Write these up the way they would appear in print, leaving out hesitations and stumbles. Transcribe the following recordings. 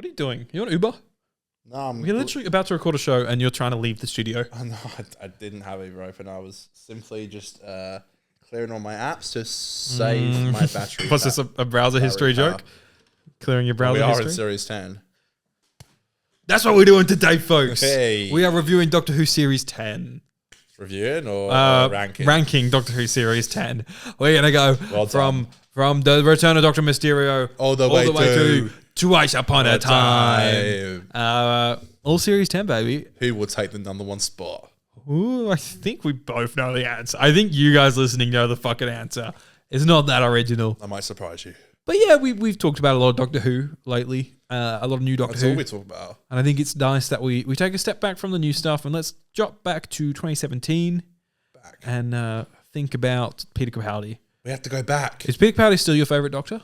What are you doing? You on Uber? No, We're literally about to record a show and you're trying to leave the studio. No, I didn't have Uber open. I was simply just clearing all my apps to save my battery. What's this, a browser history joke? Clearing your browser history? We are in Series 10. That's what we're doing today, folks. Hey. We are reviewing Doctor Who Series 10. Reviewing or ranking? Ranking Doctor Who Series 10. We're going to go Well from the Return of Dr. Mysterio all the way to Twice Upon a Time. All Series 10, baby. Who will take the number one spot? Ooh, I think we both know the answer. I think you guys listening know the fucking answer. It's not that original. I might surprise you. But yeah, we've talked about a lot of Doctor Who lately. A lot of new Doctor Who. That's all we talk about. And I think it's nice that we take a step back from the new stuff and let's drop back to 2017 and think about Peter Capaldi. We have to go back. Is Peter Capaldi still your favourite Doctor?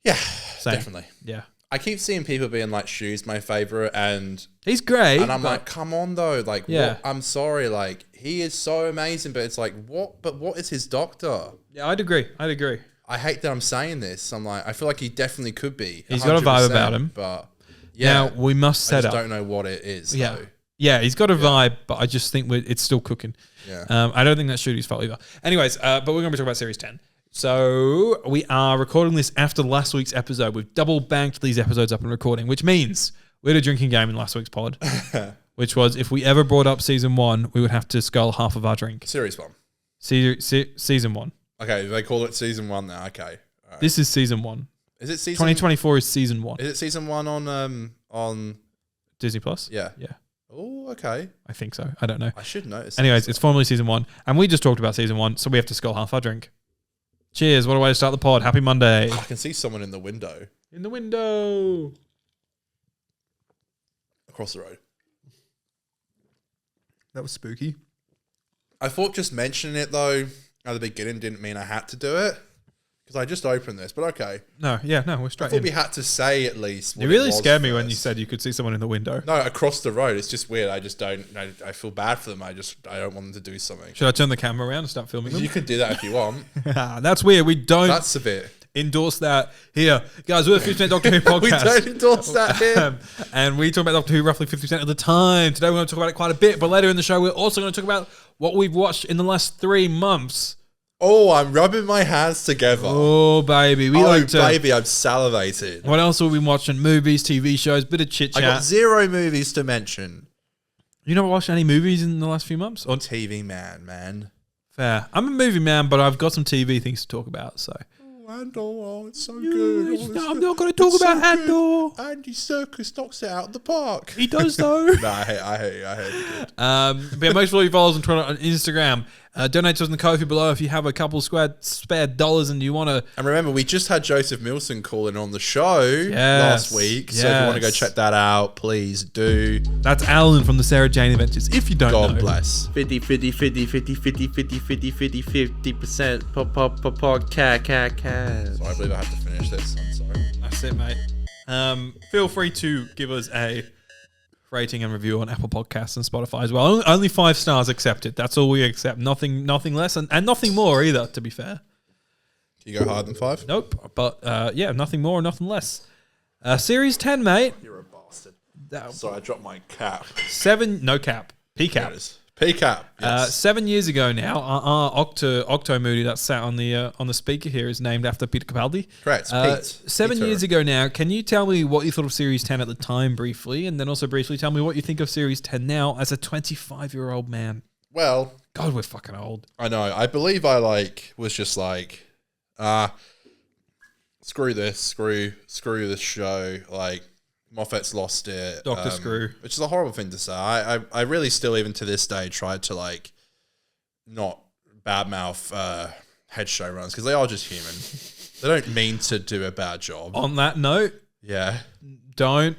Yeah, Same. definitely. Yeah. I keep seeing people being like, Shu's my favourite, and he's great. And I'm like, come on though. Like, yeah. What? I'm sorry. Like, he is so amazing, but it's like, what? But what is his Doctor? Yeah, I'd agree. I hate that I'm saying this. I'm like, I feel like he definitely could be. He's got a vibe about him. But yeah, now we must set up. I don't know what it is. Yeah. Though. Yeah, he's got a vibe, but I just think it's still cooking. Yeah. I don't think that's Shooty's fault either. Anyways, but we're going to be talking about Series 10. So we are recording this after last week's episode. We've double banked these episodes up and recording, which means we had a drinking game in last week's pod, which was if we ever brought up season 1, we would have to scull half of our drink. Series 1. Season 1. Okay, they call it season 1 now. Okay. Right. This is season 1. Is it season 2024 is season 1. Is it season 1 on Disney Plus? Yeah. Yeah. Oh, okay. I think so. I don't know. I should notice. Anyways, it's formally season 1, and we just talked about season 1, so we have to scull half our drink. Cheers. What a way to start the pod. Happy Monday. I can see someone in the window. In the window. Across the road. That was spooky. I thought just mentioning it, though, at the beginning didn't mean I had to do it. Because I just opened this, but okay. No, we're straight I thought we had to say at least what it really scared me first. when you said you could see someone in the window. No, across the road. It's just weird. I just don't. I feel bad for them. I don't want them to do something. Should I turn the camera around and start filming them? You can do that if you want. That's weird. We don't. That's a bit. Endorse that here. Guys, we're the 50% Doctor Who podcast. We don't endorse that here. And we talk about Doctor Who roughly 50% of the time. Today we're going to talk about it quite a bit, but later in the show we're also going to talk about what we've watched in the last 3 months. Oh, I'm rubbing my hands together. Oh, baby. I'm salivating. What else have we been watching? Movies, TV shows, bit of chit-chat. I got 0 movies to mention. You not watched any movies in the last few months? Or TV man. Fair. I'm a movie man, but I've got some TV things to talk about, so... Andor, it's so good. I'm not going to talk about Andor. Andy Serkis knocks it out of the park. He does, though. No, I hate it. But yeah, make sure you follow us on Twitter and Instagram. Donate to us in the Ko-fi below if you have a couple spare dollars and you want to... And remember, we just had Joseph Milson calling on the show last week. So if you want to go check that out, please do. That's Alan from the Sarah Jane Adventures, if you don't know. God bless. 50% podcast. So I believe I have to finish this. I'm sorry. That's it, mate. Feel free to give us a rating and review on Apple Podcasts and Spotify as well. Only 5 stars accepted. That's all we accept. Nothing less and nothing more either, to be fair. Can you go higher than 5? Nope. But yeah, nothing more, nothing less. Series 10, mate. You're a bastard. Sorry, I dropped my cap. 7, no cap. P-cap. P-cap. Yes. 7 years ago now, our Octo Moody that sat on the speaker here is named after Peter Capaldi. Correct. Pete. 7 years ago now, can you tell me what you thought of Series 10 at the time briefly, and then also briefly tell me what you think of Series 10 now as a 25-year-old man? Well, God, we're fucking old. I know. I believe I was just like, screw this, screw this show. Like, Moffat's lost it. Dr. Screw. Which is a horrible thing to say. I really still, even to this day, try to like not badmouth head showrunners because they are just human. They don't mean to do a bad job. On that note, yeah, don't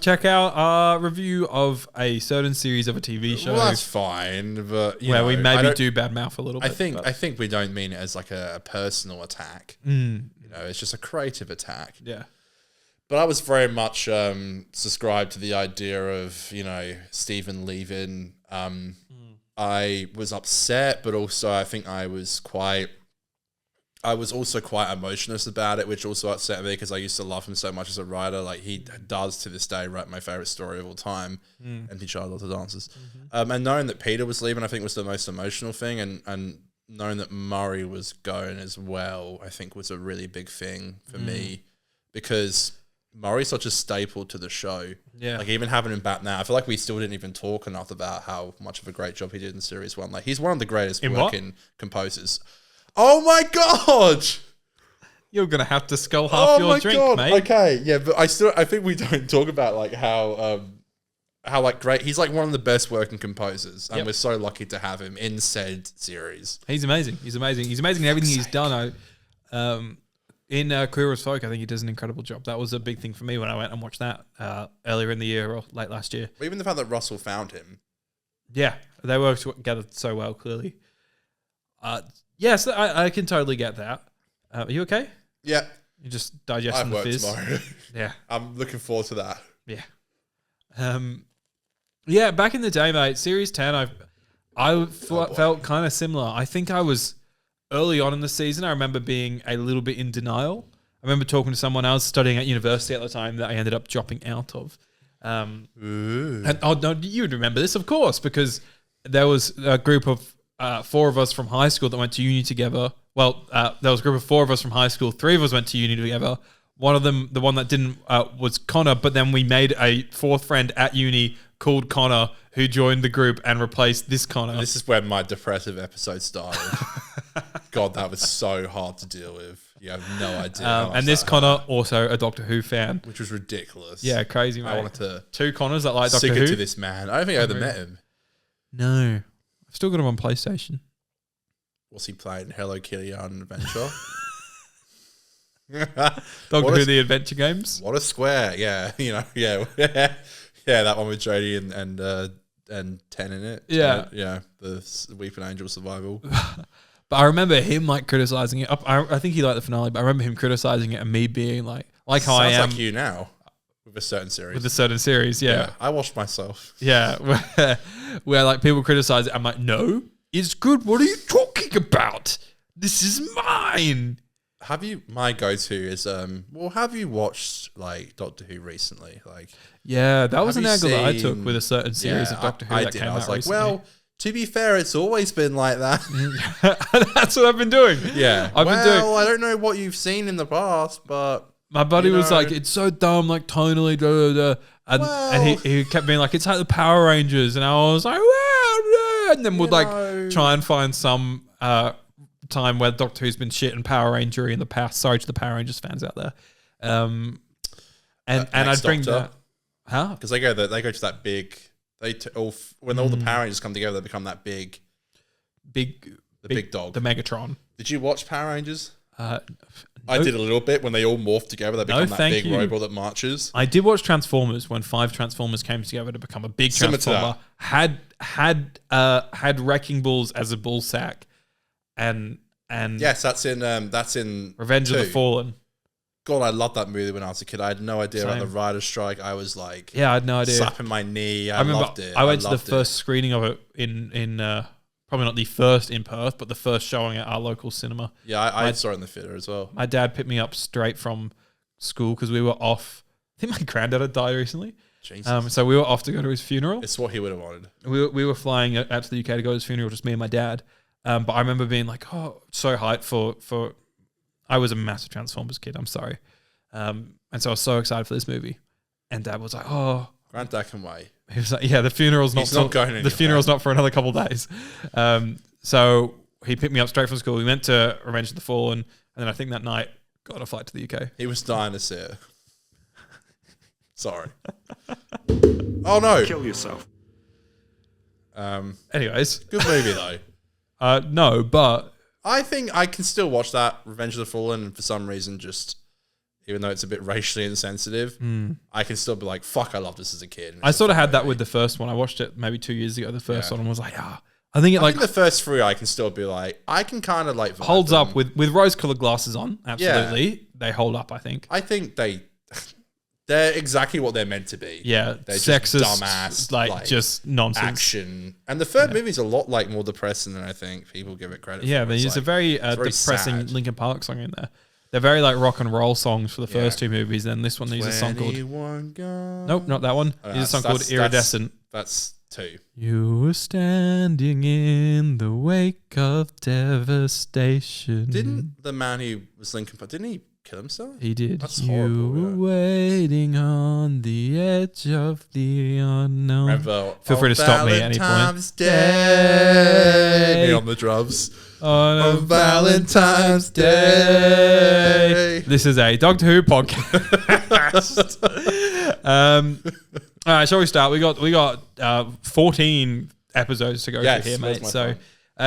check out our review of a certain series of a TV show. Well, that's fine, but where we maybe do badmouth a little bit. I think we don't mean it as like a personal attack. You know, it's just a creative attack. Yeah. But I was very much subscribed to the idea of, you know, Stephen leaving. I was upset, but also I think I was quite I was also quite emotionless about it, which also upset me because I used to love him so much as a writer. Like he does to this day write my favorite story of all time, and he Child of the Dancers. And knowing that Peter was leaving, I think was the most emotional thing, and knowing that Murray was going as well, I think was a really big thing for me because Murray's such a staple to the show. Yeah. Like even having him back now, I feel like we still didn't even talk enough about how much of a great job he did in Series 1. Like he's one of the greatest working composers. Oh my God! You're going to have to scull half your drink, mate. Okay, yeah, but I think we don't talk about like how like great he's like one of the best working composers, and we're so lucky to have him in said series. He's amazing. He's amazing in everything he's done. In Queer as Folk, I think he does an incredible job. That was a big thing for me when I went and watched that earlier in the year or late last year. But even the fact that Russell found him. Yeah, they worked together so well, clearly. Yes, I can totally get that. Are you okay? Yeah. You're just digesting the fizz? Tomorrow. Yeah. I'm looking forward to that. Yeah. Yeah, back in the day, mate, Series 10, I felt kind of similar. I think I was early on in the season. I remember being a little bit in denial. I remember talking to someone else studying at university at the time that I ended up dropping out of. And no, you'd remember this, of course, because there was a group of 4 of us from high school that went to uni together. Well, there was a group of 4 of us from high school. 3 of us went to uni together. One of them, the one that didn't, was Connor, but then we made a 4th friend at uni called Connor who joined the group and replaced this Connor. This is when my depressive episode started. God, that was so hard to deal with. You have no idea. And this Connor, also a Doctor Who fan. Which was ridiculous. Yeah, crazy, mate. I wanted to 2 Connors that like Doctor sick Who. it to this man. I don't think I ever met him. No. I've still got him on PlayStation. What's he playing? Hello Kitty on Adventure? Doctor Who The Adventure Games. What a square. Yeah. You know, yeah. Yeah, that one with Jodie and Ten in it. Yeah. Yeah. The Weeping Angel Survival. But I remember him like criticizing it. I think he liked the finale, but I remember him criticizing it and me being like how Sounds I am like you now with a certain series. with a certain series. Yeah. I watched myself. Yeah. Where like people criticize it. I'm like, no, it's good. What are you talking about? This is mine. My go-to is have you watched like Doctor Who recently? Like yeah, that was have an you angle that I seen- took with a certain series of Doctor Who I that did. came I was out like, recently. well, to be fair, it's always been like that. That's what I've been doing. Yeah. I've been doing. I don't know what you've seen in the past, but My buddy was know. like, it's so dumb, like tonally, and he kept being like, it's like the Power Rangers, and I was like, well, and then would like try and find some time where Doctor Who's been shit and Power Rangery in the past. Sorry to the Power Rangers fans out there. And I'd bring Doctor. that, because they go to that big. When all the Power Rangers come together, they become that big. Big dog. the Megatron. Did you watch Power Rangers? No. I did a little bit when they all morph together. They become that thank big you. robot that marches. I did watch Transformers when 5 Transformers came together to become a big Similar to Transformer. Had Wrecking Balls as a ball sack, and Yes, that's in Revenge of the 2. Fallen. God, I loved that movie when I was a kid. I had no idea about Same. the writer's strike. I was like, Yeah, I had no idea. slapping my knee. I remember loved it. I went to the loved it. first screening of it in probably not the first in Perth, but the first showing at our local cinema. Yeah, I saw it in the theater as well. My dad picked me up straight from school because we were off. I think my granddad had died recently. Jesus. So we were off to go to his funeral. It's what he would have wanted. We were flying out to the UK to go to his funeral, just me and my dad. But I remember being like, oh, so hyped for. I was a massive Transformers kid. I'm sorry. And so I was so excited for this movie. And Dad was like, oh. Granddad can wait. He was like, yeah, the funeral's not. He's not going anywhere. The funeral's not for another couple of days. So he picked me up straight from school. We went to Revenge of the Fallen, and then I think that night got a flight to the UK. He was dying to see it. Sorry. Oh no. Kill yourself. Anyways, Good movie though. no, but I think I can still watch that Revenge of the Fallen, and for some reason, just even though it's a bit racially insensitive, I can still be like, "Fuck, I loved this as a kid." I sort of had that with the first one. I watched it maybe 2 years ago. The first one and was like, I think it I think the first 3 I can still be like, I can kind of like vibe holds them. up with rose-colored glasses on. Absolutely, they hold up. I think. I think they They're exactly what they're meant to be. Yeah, they're sexist, just dumbass, like just nonsense. Action. And the third movie's a lot like more depressing than I think people give it credit for. Yeah, they use a very depressing sad. Linkin Park song in there. They're very like rock and roll songs for the first two movies. Then this one uses a song called... Nope, not that one. It's a song called Iridescent. That's 2. You were standing in the wake of devastation. Didn't the man who was Linkin Park, didn't he kill himself? He did. That's you horrible. were waiting on the edge of the unknown. Remember, Feel free to stop me at any point. Valentine's Day. Me on the drums. On Valentine's Day. This is a Doctor Who podcast. All right, shall we start? We got 14 episodes to go through here, mate. So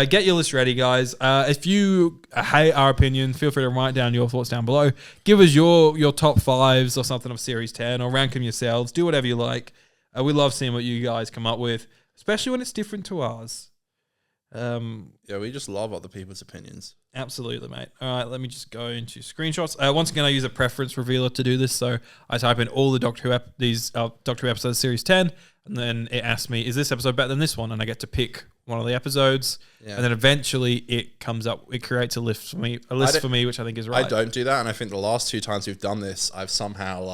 get your list ready, guys. If you hate our opinion, feel free to write down your thoughts down below. Give us your top 5s or something of Series 10, or rank them yourselves. Do whatever you like. We love seeing what you guys come up with, especially when it's different to ours. Yeah, we just love other people's opinions. Absolutely, mate. All right, let me just go into screenshots. Once again, I use a preference revealer to do this, so I type in all the Doctor Who Doctor Who episodes, Series 10, and then it asks me, is this episode better than this one? And I get to pick one of the episodes, and then eventually it comes up. It creates a list for me, which I think is right. I don't do that, and I think the last 2 times we've done this, I've somehow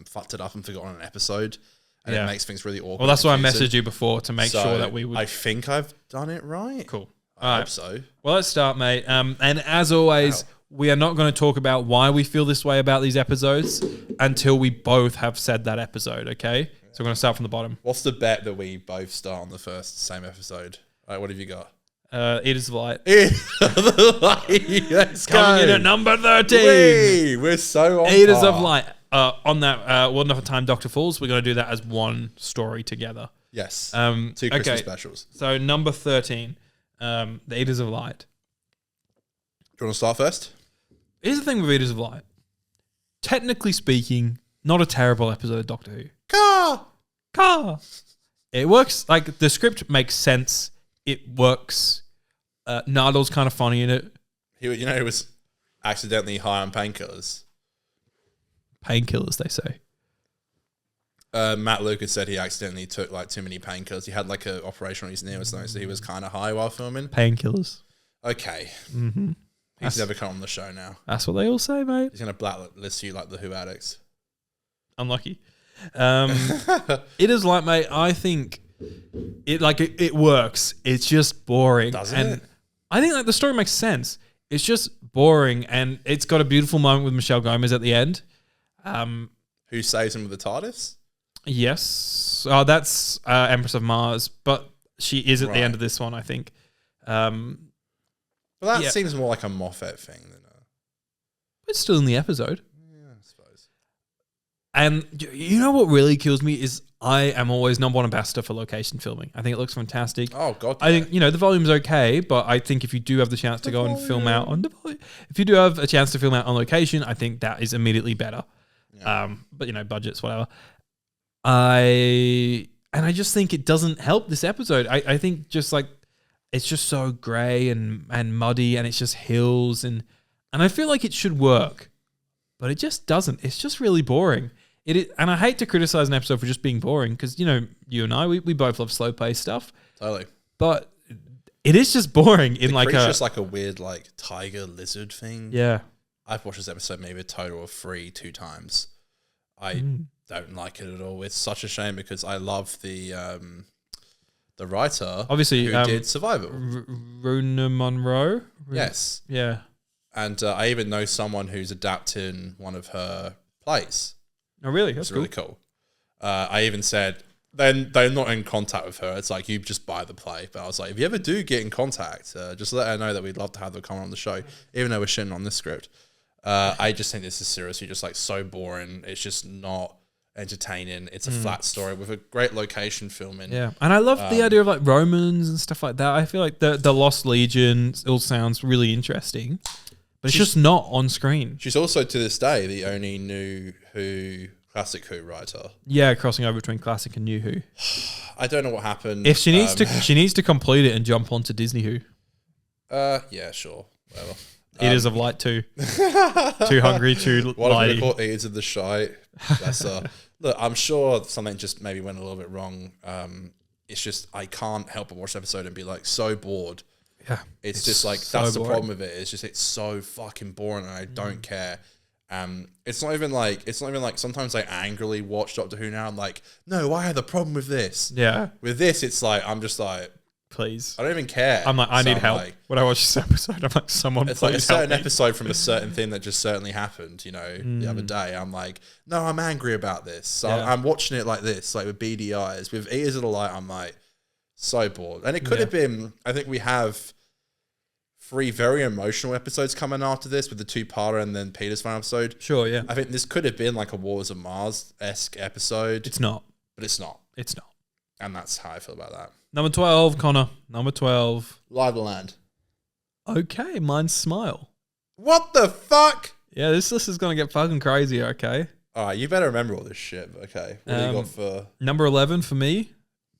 fucked it up and forgotten an episode. And it makes things really awkward. Well, that's why I messaged you before to make sure that we would. I think I've done it right. Cool. I hope so. Well, let's start, mate. And as always, we are not going to talk about why we feel this way about these episodes until we both have said that episode, okay? So we're going to start from the bottom. What's the bet that we both start on the same episode? All right, what have you got? Eaters of Light. Let's go. Coming in at number 13. We're so on Eaters par. of Light. On that One Enough Time Doctor Falls, we're going to do that as one story together. Yes. 2 Christmas specials. So number 13, The Eaters of Light. Do you want to start first? Here's the thing with Eaters of Light. Technically speaking, not a terrible episode of Doctor Who. Car. It works. Like, the script makes sense. It works. Nardal's kind of funny in it. He was accidentally high on painkillers. Painkillers, they say. Matt Lucas said he accidentally took too many painkillers. He had an operation on his knee or something, so he was kind of high while filming. Painkillers. Okay. Mm-hmm. He's never come on the show now. That's what they all say, mate. He's going to blacklist you like the Who addicts. Unlucky. It is like, mate, I think it works. It's just boring. Doesn't it? I think the story makes sense. It's just boring, and it's got a beautiful moment with Michelle Gomez at the end. Who saves him with the TARDIS? Yes. Oh, that's Empress of Mars, but she is at the end of this one, I think. Well, that seems more like a Moffat thing than a... It's still in the episode. Yeah, I suppose. And you know what really kills me is I am always number one ambassador for location filming. I think it looks fantastic. Oh, God. I think, the volume's okay, but I think if you do have the chance to go and film out on if you do have a chance to film out on location, I think that is immediately better. Yeah. But budgets, whatever. I just think it doesn't help this episode. I think just it's just so grey and muddy, and it's just hills, and I feel like it should work, but it just doesn't. It's just really boring. And I hate to criticize an episode for just being boring, because you and I, we both love slow paced stuff. Totally. But it is just boring in the creature's a weird tiger lizard thing. Yeah. I've watched this episode maybe a total of 2 times. I don't like it at all. It's such a shame because I love the writer, obviously, who did Survival. Runa Munro. Yes. Yeah. And I even know someone who's adapting one of her plays. Oh, really? That's really cool. I even said, they're not in contact with her. It's you just buy the play. But I was like, if you ever do get in contact, just let her know that we'd love to have her come on the show, even though we're shitting on this script. I just think this is seriously just so boring. It's just not entertaining. It's a flat story with a great location filming. Yeah, and I love the idea of Romans and stuff like that. I feel like the Lost Legion all sounds really interesting, but it's just not on screen. She's also to this day the only new Who classic Who writer. Yeah, crossing over between classic and new Who. I don't know what happened. If she needs she needs to complete it and jump onto Disney Who. Yeah, sure, whatever. Eaters of Light too. Too hungry, too what lighty. What Eaters of the Shite? That's look. I'm sure something just maybe went a little bit wrong. It's just I can't help but watch the episode and be like so bored. Yeah, It's just like so that's the boring. problem with it. It's just it's so fucking boring, and I don't care. It's not even like sometimes I angrily watch Doctor Who now. I'm like, no, I had a problem with this. Yeah, With this, it's like I'm just like please. I don't even care. I'm like, I So need I'm help. like- When I watch this episode, I'm like, someone It's please like a help certain me. episode from a certain thing that just certainly happened, the other day. I'm like, no, I'm angry about this. So Yeah. I'm watching it like this, like with beady eyes. With ears of the light, I'm like, so bored. And it could have been, I think we have 3 very emotional episodes coming after this with the 2-parter and then Peter's final episode. Sure, yeah. I think this could have been like a Wars of Mars-esque episode, It's not. but it's not. It's not. And that's how I feel about that. Number 12, Connor. Number 12. Live the Land. Okay, mine's Smile. What the fuck? Yeah, this list is going to get fucking crazy, okay? All right, you better remember all this shit. But okay, what do you got for... Number 11 for me,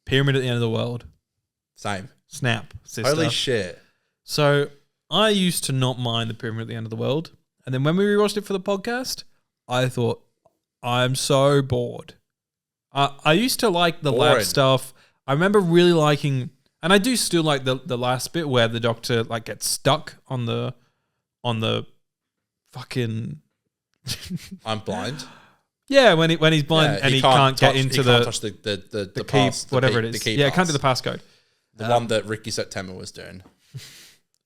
Pyramid at the End of the World. Same. Snap, sister. Holy shit. So I used to not mind the Pyramid at the End of the World. And then when we rewatched it for the podcast, I thought, I'm so bored. I used to like the lab Boring. stuff. I remember really liking, and I do still like the last bit where the Doctor like gets stuck on the fucking I'm blind. yeah when he's blind Yeah, and he can't get touch- into he the can't touch the key, pass, whatever the it is. key Yeah, it can't do pass. the passcode. The one that Ricky September was doing.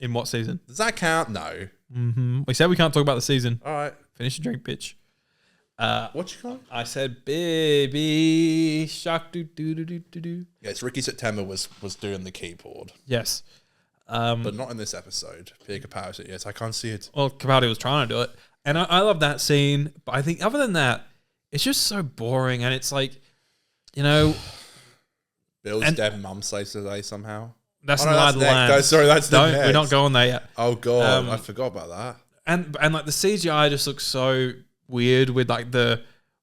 In what season? Does that count? No. Mm-hmm. We said we can't talk about the season. All right. Finish your drink, bitch. What you call it? I said, baby shark do do do do do do. Yes, Ricky September was doing the keyboard, Yes. but not in this episode. Peter Capaldi. Yes, I can't see it. Well, Capaldi was trying to do it. And I love that scene. But I think other than that, it's just so boring. And it's like, Bill's And- dead mum saves the day somehow. that's Oh, not no, Lie that's of the next. Land. No, sorry, that's the Don't, next. we're not going there yet. Oh god, Um, I forgot about that. And like the CGI just looks so weird with like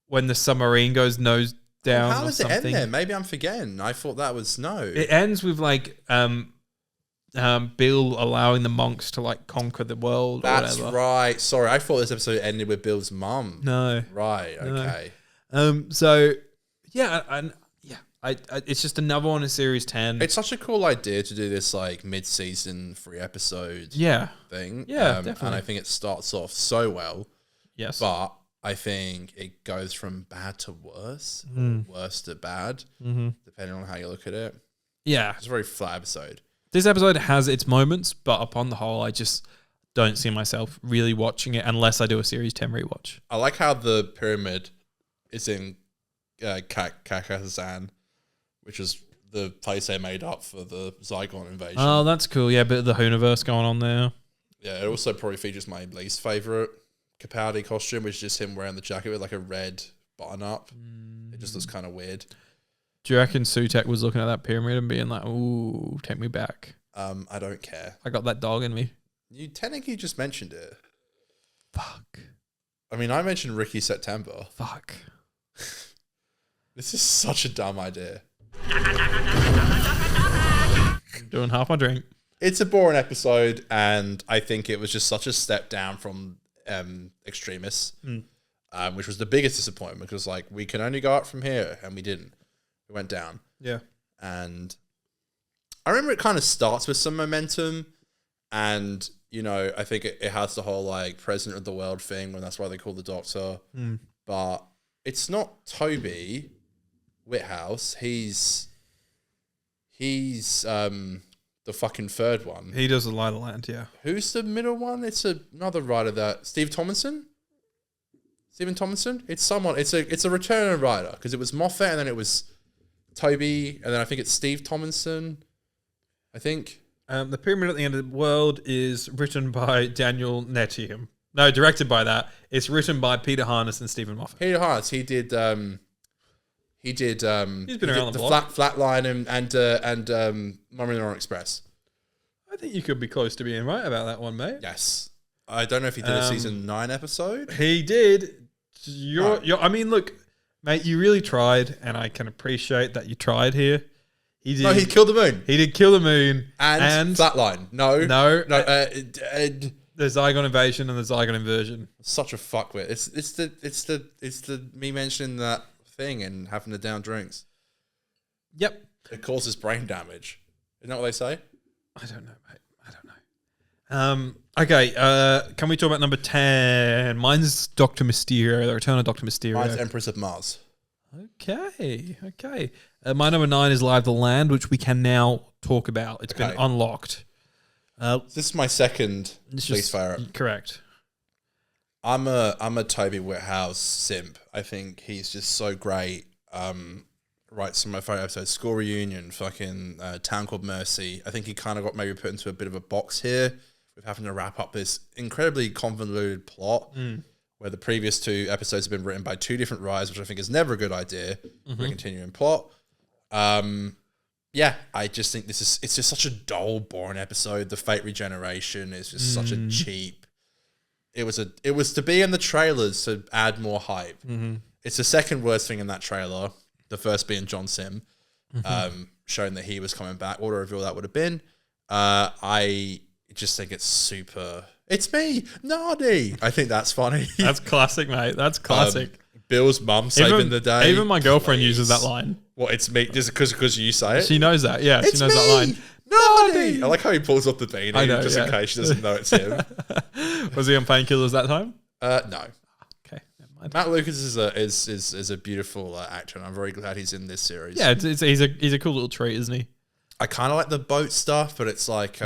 when the submarine goes nose down How or does it something. end then? Maybe I'm forgetting. I thought that was no. It ends with like Bill allowing the monks to like conquer the world That's or whatever. right. Sorry, I thought this episode ended with Bill's mum. No. Right. No. Okay. So yeah, I it's just another one in series 10. It's such a cool idea to do this like mid-season 3 episode yeah. thing. Yeah, And definitely. I think it starts off so well, Yes. but I think it goes from bad to worse, Mm. or worse to bad, Mm-hmm. depending on how you look at it. Yeah. It's a very flat episode. This episode has its moments, but upon the whole, I just don't see myself really watching it unless I do a series 10 rewatch. I like how the pyramid is in Kakazan, which is the place they made up for the Zygon invasion. Oh, that's cool. Yeah, a bit of the Hooniverse going on there. Yeah, it also probably features my least favorite Capaldi costume, which is just him wearing the jacket with like a red button up. It just looks kind of weird. Do you reckon Sutek was looking at that pyramid and being like, ooh, take me back? I don't care. I got that dog in me. You technically just mentioned it. Fuck. I mean, I mentioned Ricky September. Fuck. This is such a dumb idea. Doing half my drink. It's a boring episode, and I think it was just such a step down from Extremis, which was the biggest disappointment because like we can only go up from here, and we didn't. We went down. Yeah. And I remember it kind of starts with some momentum, and I think it has the whole like president of the world thing, when that's why they call the Doctor. But it's not Toby Whithouse. He's the fucking third one. He does the Light of the Land, yeah. Who's the middle one? It's another writer that Stephen Tomlinson. It's someone. It's a returning writer because it was Moffat and then it was Toby and then I think it's Steve Tomlinson. I think. The Pyramid at the End of the World is written by Daniel Nettium. No, directed by that. It's written by Peter Harness and Stephen Moffat. Peter Hart. He did. He's been around the block. Flatline and Mummy and the Orient Express. I think you could be close to being right about that one, mate. Yes. I don't know if he did a season 9 episode. He did. I mean, look, mate, you really tried, and I can appreciate that you tried here. He did. No, he killed the moon He did kill the moon and Flatline. No. The Zygon Invasion and the Zygon Inversion. Such a fuckwit. It's the me mentioning that thing and having to down drinks. Yep. It causes brain damage. Isn't that what they say? I don't know, mate. I don't know. Okay. Can we talk about number 10? Mine's Dr. Mysterio, the Return of Dr. Mysterio. Mine's Empress of Mars. Okay. My number 9 is Live the Land, which we can now talk about. It's been unlocked. This is my second least favorite. Correct. I'm a Toby Whithouse simp. I think he's just so great. Writes some of my favorite episodes: School Reunion, fucking Town Called Mercy. I think he kind of got maybe put into a bit of a box here with having to wrap up this incredibly convoluted plot where the previous 2 episodes have been written by 2 different writers, which I think is never a good idea for a continuing plot. Yeah, I just think it's just such a dull, boring episode. The Fate Regeneration is just such a cheap. It was to be in the trailers to add more hype. It's the second worst thing in that trailer. The first being John Sim, showing that he was coming back. What a reveal that would have been. I just think it's super. It's me, Nardi. I think that's funny. That's classic, mate. That's classic. Bill's mum saving the day. Even my girlfriend uses that line. Well, it's me. Just because you say it. She knows that. Yeah, it's she knows that line. Nardi. I like how he pulls off the beanie just in case she doesn't know it's him. Was he on painkillers that time? No. Okay, never mind. Matt Lucas is a beautiful actor, and I'm very glad he's in this series. Yeah, he's a cool little treat, isn't he? I kind of like the boat stuff, but it's like,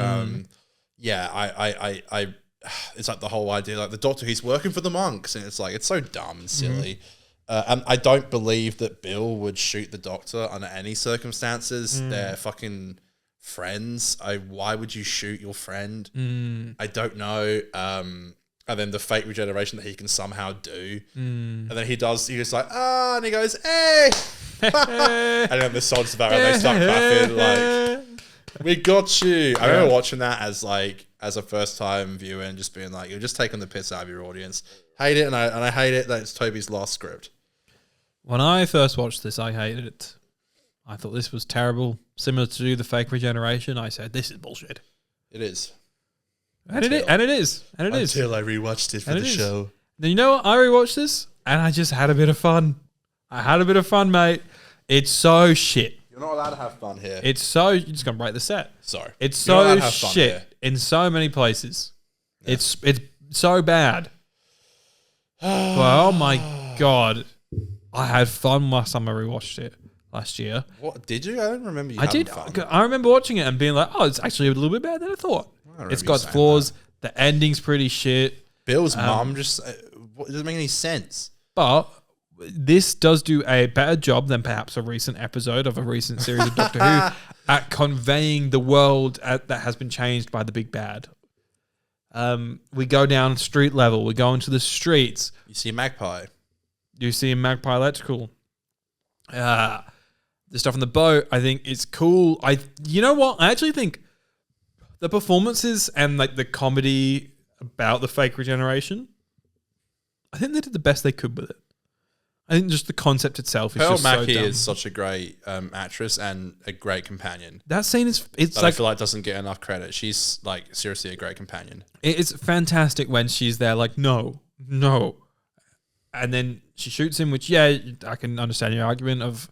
yeah, I it's like the whole idea, like the Doctor, he's working for the monks, and it's like it's so dumb and silly. And I don't believe that Bill would shoot the Doctor under any circumstances. They're fucking friends. Why would you shoot your friend? I don't know. And then the Fate Regeneration that he can somehow do. And then he's just like, and he goes, hey! And then the sod's about and they start clapping like, we got you. I remember watching that as a first time viewer and just being like, you're just taking the piss out of your audience. Hate it, and I hate it that it's Toby's last script. When I first watched this, I hated it. I thought this was terrible. Similar to the Fake Regeneration, I said, this is bullshit. It is. And it is. Until I rewatched it for the show. Now, you know what? I rewatched this and I just had a bit of fun. Mate. It's so shit. You're not allowed to have fun here. You're just going to break the set. Sorry. It's so shit in so many places. Yeah. It's so bad. But oh my God. I had fun last time I rewatched it last year. What did you? I don't remember you having fun. I remember watching it and being like, oh, it's actually a little bit better than I thought. It's got flaws. That. The ending's pretty shit. Bill's mum just doesn't make any sense. But this does do a better job than perhaps a recent episode of a recent series of Doctor Who at conveying the world that has been changed by the big bad. We go down street level. We go into the streets. You see Magpie. You see Magpie Electrical. The stuff on the boat, I think it's cool. You know what? I actually think the performances and like the comedy about the Fake Regeneration, I think they did the best they could with it. I think just the concept itself is Pearl just Mackie so dumb. is such a great actress and a great companion. That scene is I feel like doesn't get enough credit. She's like seriously a great companion. It's fantastic when she's there like, no. And then she shoots him, which, yeah, I can understand your argument of,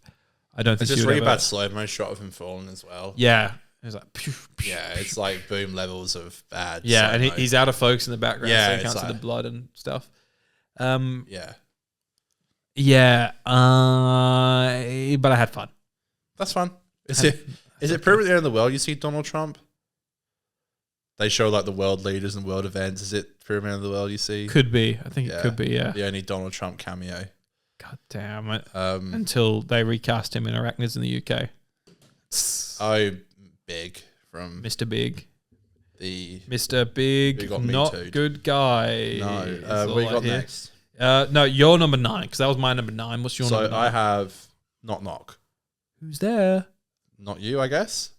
I don't think it's just really bad slow-mo shot of him falling as well. Yeah. It's like, pew, pew, yeah, it's like boom levels of bad. Yeah, and he's out of focus in the background, yeah, so you can't see the blood and stuff. Yeah. Yeah, but I had fun. That's fun. Is it pretty much in the world you see Donald Trump? They show like the world leaders and world events. Is it Pyramid of the World you see? Could be. I think it could be, yeah. The only Donald Trump cameo. God damn it. Until they recast him in Arachnids in the UK. Oh, Big from Mr. Big. The Mr. Big, not good guy. No. What you got next? No, you're number 9, because that was my number 9. What's your number 9? So I have Knock Knock. Who's there? Not you, I guess.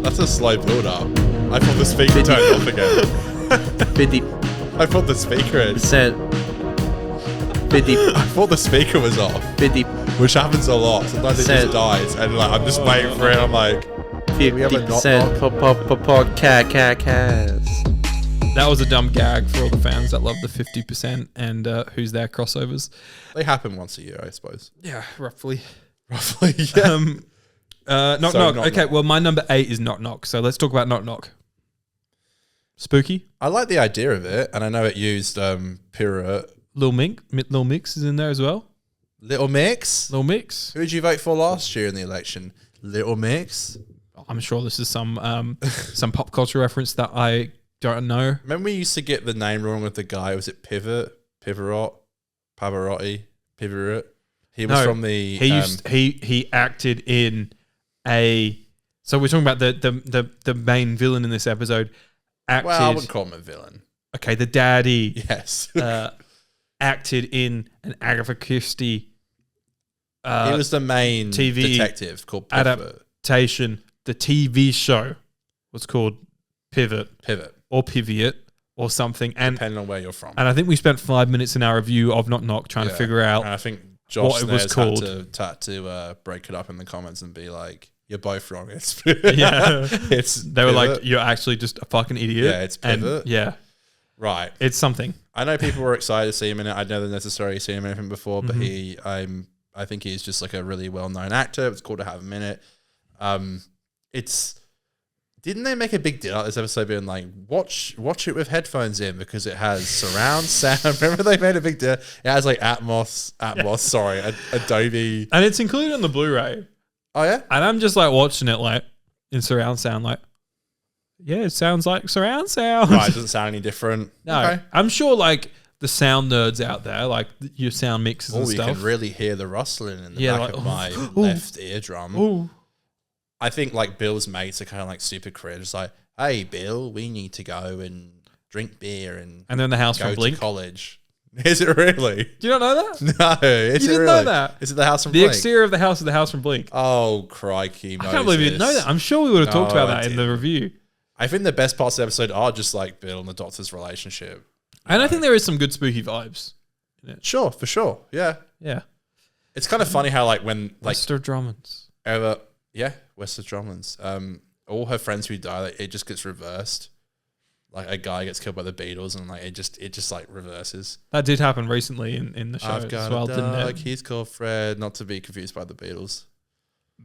That's a slow build up. I thought the speaker turned off again. 50. I thought the speaker had. 50. I thought the speaker was off. 50. Which happens a lot. Sometimes it just dies, and like I'm just waiting for it. I'm like, We have a knock 50% podcast. That was a dumb gag for all the fans that love the 50% and Who's There crossovers. They happen once a year, I suppose. Yeah, roughly. Roughly, yeah. Knock So Knock. Knock Okay, Knock. well, my number 8 is Knock Knock. So let's talk about Knock Knock. Spooky. I like the idea of it, and I know it used Pirate. Lil Mix is in there as well. Little Mix? Lil Mix. Who did you vote for last year in the election? Little Mix? I'm sure this is some pop culture reference that I don't know. Remember we used to get the name wrong with the guy? Was it Pivot? Pavarotti? Pivot? He was from the... He acted in a... So we're talking about the main villain in this episode. Acted, well, I wouldn't call him a villain. Okay, the daddy Yes. acted in an Agatha Christie he was the main TV detective called Pivot. adaptation. The TV show was called Pivot or Pivot or something. And Depending on where you're from. I think we spent 5 minutes in our review of Knock Knock trying to figure out And I think Josh what it was called. had to break it up in the comments and be like, you're both wrong. It's Yeah. They were Pivot. like, you're actually just a fucking idiot. Yeah, it's Pivot. And yeah, Right. it's something. I know people were excited to see him in it. I'd never necessarily seen him in anything before, but Mm-hmm. I think he's just like a really well-known actor. It's cool to have him in it. Didn't they make a big deal out of this episode being like, watch it with headphones in because it has surround sound? Remember they made a big deal? It has like Atmos, sorry, Adobe. And it's included on the Blu-ray. Oh yeah? And I'm just like watching it like in surround sound, like, yeah, it sounds like surround sound. Right, it doesn't sound any different. No, Okay. I'm sure like the sound nerds out there, like your sound mixes and Oh, you stuff. can really hear the rustling in the Yeah, back like, of my ooh. left eardrum. Ooh. I think like Bill's mates are kind of like super cringe. It's like, hey, Bill, we need to go and drink beer and And then the house go from to Blink. college. Is it really? Do you not know that? No, is You it didn't really? know that? Is it the house from The Blink? exterior of the house is the house from Blink. Oh, crikey. I can't believe you didn't know that. I'm sure we would have talked No, about I that in the didn't. review. I think the best parts of the episode are just like Bill and the Doctor's relationship. And I think there is some good spooky vibes. Sure, for sure. Yeah. Yeah. It's kind of funny how like when like Lester Drummonds. Wester Drummonds. All her friends who die, like, it just gets reversed. Like a guy gets killed by the Beatles and like it just like reverses. That did happen recently in the show I've got as well, a didn't dog, it? he's called Fred, not to be confused by the Beatles.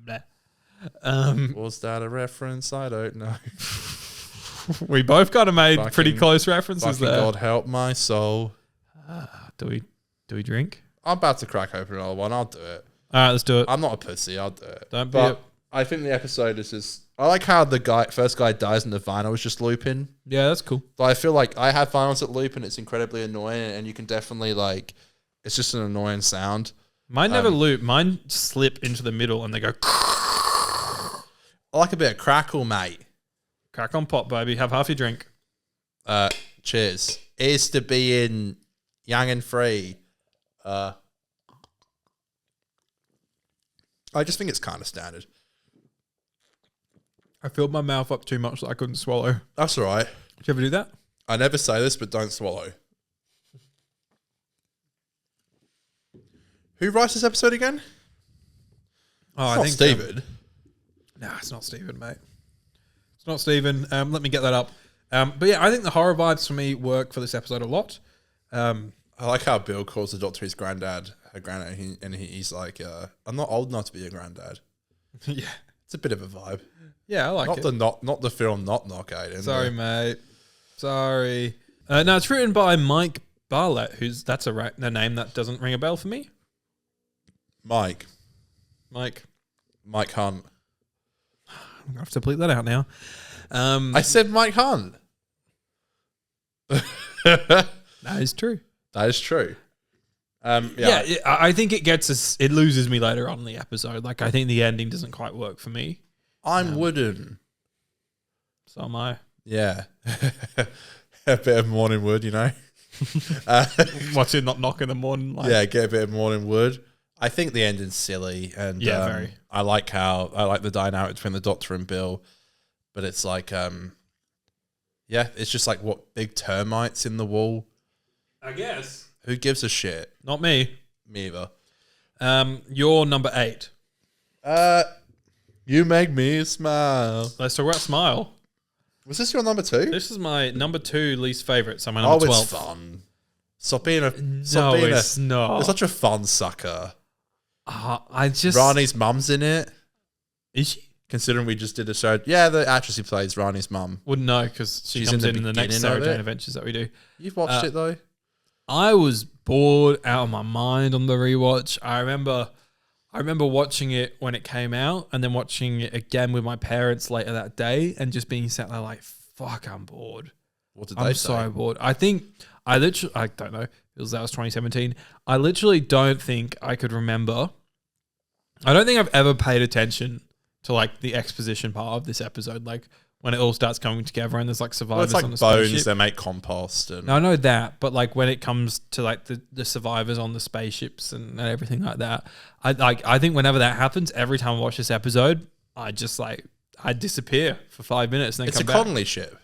Bleh. Was that a reference? I don't know. We both kind of made pretty Fucking- close references Fucking there. God help my soul. Do we drink? I'm about to crack open another one. I'll do it. All right, let's do it. I'm not a pussy. I'll do it. Don't be But I think the episode is just... I like how the first guy dies and the vinyl is just looping. Yeah, that's cool. But I feel like I have vinyls that loop and it's incredibly annoying and you can definitely like... It's just an annoying sound. Mine never loop. Mine slip into the middle and they go I like a bit of crackle, mate. crack on pop, baby. Have half your drink. Cheers. Here's to being young and free. I just think it's kind of standard. I filled my mouth up too much that I couldn't swallow. That's all right. Did you ever do that? I never say this, but don't swallow. Who writes this episode again? Oh, It's not Steven. No, it's not Steven, mate. It's not Steven. Let me get that up. But yeah, I think the horror vibes for me work for this episode a lot. I like how Bill calls the Doctor his granddad, her granddad, and he's like, "I'm not old enough to be a granddad." Yeah. It's a bit of a vibe. Yeah, I like it. Not the film Knock Knock, Aiden. Sorry, mate. Sorry. No, it's written by Mike Barlett, that's a name that doesn't ring a bell for me. Mike I'm Hunt. going to have to bleep that out now. I said Mike Hunt. That is true. That is true. Yeah, I think it loses me later on in the episode. Like, I think the ending doesn't quite work for me. I'm wooden. So am I. Yeah. A bit of morning wood, you know? Watching Knock Knock in the morning. Like, Yeah, get a bit of morning wood. I think the ending's silly. And Yeah, very. I like the dynamic between the Doctor and Bill. But it's like, it's just like what big termites in the wall. I guess. Who gives a shit? Not me. Me either. You're number 8. You make me smile. Let's talk about Smile. Was this your number 2? This is my number 2 least favorite. So my number 12. It's fun. Stop being a. No, it's not. You're such a fun sucker. I just. Rani's mum's in it. Is she? Considering we just did a show. Yeah, the actress who plays Rani's mum. Wouldn't know because she She's comes in in the the next beginning Sarah of Jane it. Adventures that we do. You've watched it though? I was bored out of my mind on the rewatch. I remember watching it when it came out and then watching it again with my parents later that day and just being sat there like, fuck, I'm bored. What did I'm they say? so bored. I think I don't know. That was 2017. I literally don't think I could remember. I don't think I've ever paid attention to like the exposition part of this episode. Like when it all starts coming together and there's like survivors Well, it's on the like bones. spaceship. They make compost. And No, I know that, but like when it comes to like the survivors on the spaceships and everything like that, I think whenever that happens, every time I watch this episode, I just like I disappear for 5 minutes and then it's come a back. Conley ship.